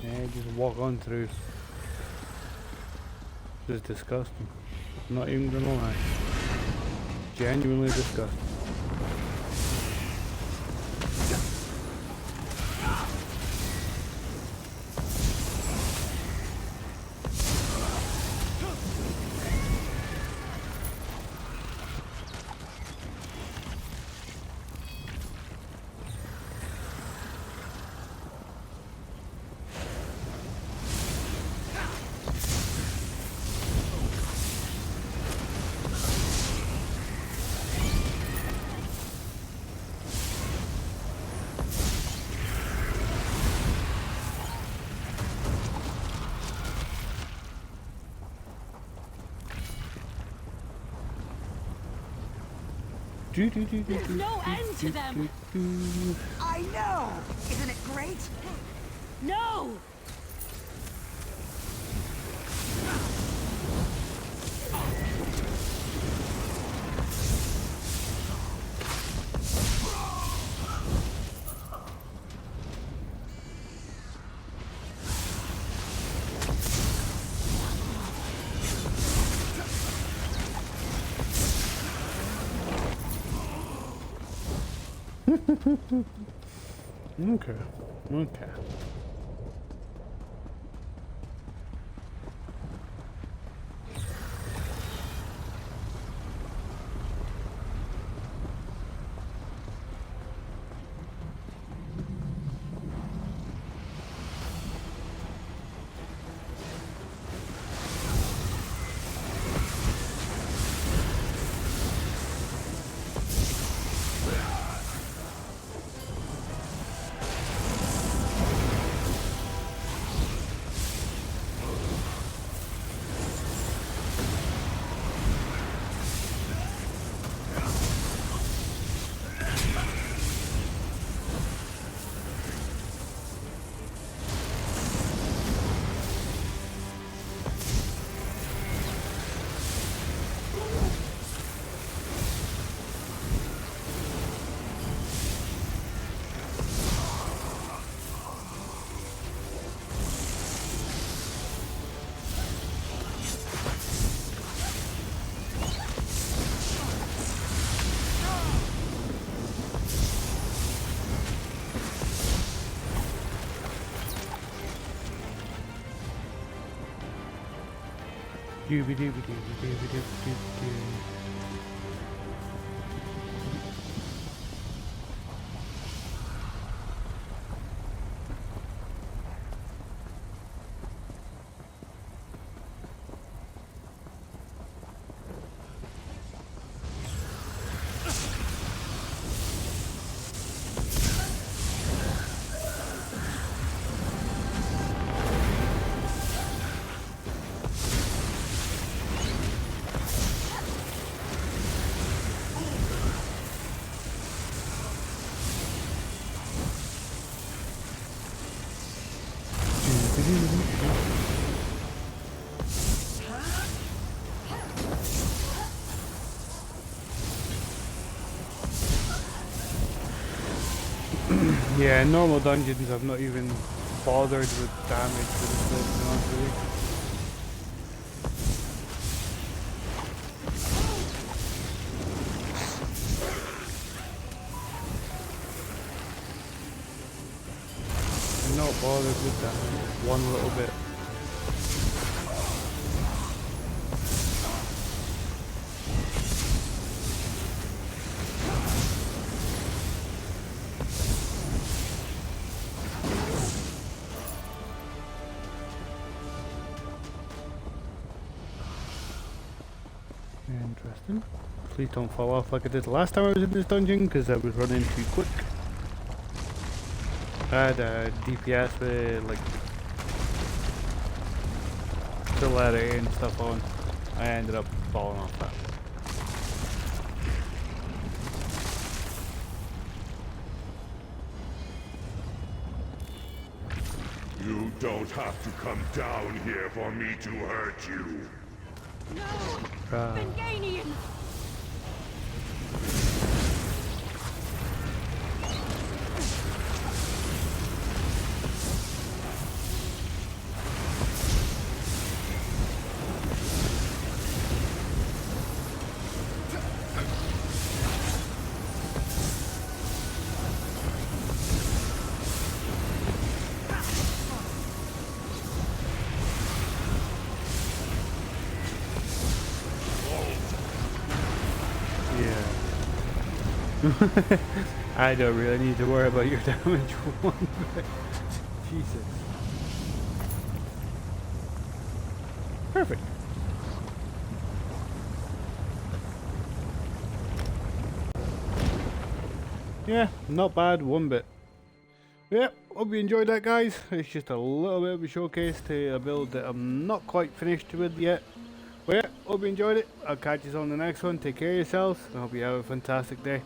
[SPEAKER 1] Yeah, just walk on through. This is disgusting. I'm not even gonna lie. Genuinely disgusting.
[SPEAKER 11] There's no end to them.
[SPEAKER 14] I know! Isn't it great?
[SPEAKER 11] No!
[SPEAKER 1] Okay. Okay. Dooby dooby dooby dooby dooby dooby. Yeah, in normal dungeons I've not even bothered with damage for this build, to be honest with you. I'm not bothered with damage one little bit. Interesting. Please don't fall off like I did the last time I was in this dungeon, because I was running too quick. I had a DPS with like celerity and stuff on. I ended up falling off that.
[SPEAKER 4] You don't have to come down here for me to hurt you.
[SPEAKER 11] No! Venganian!
[SPEAKER 1] I don't really need to worry about your damage one bit. Jesus. Perfect. Yeah, not bad one bit. Yeah, hope you enjoyed that, guys. It's just a little bit of a showcase to a build that I'm not quite finished with yet. But yeah, hope you enjoyed it. I'll catch you on the next one. Take care of yourselves. I hope you have a fantastic day.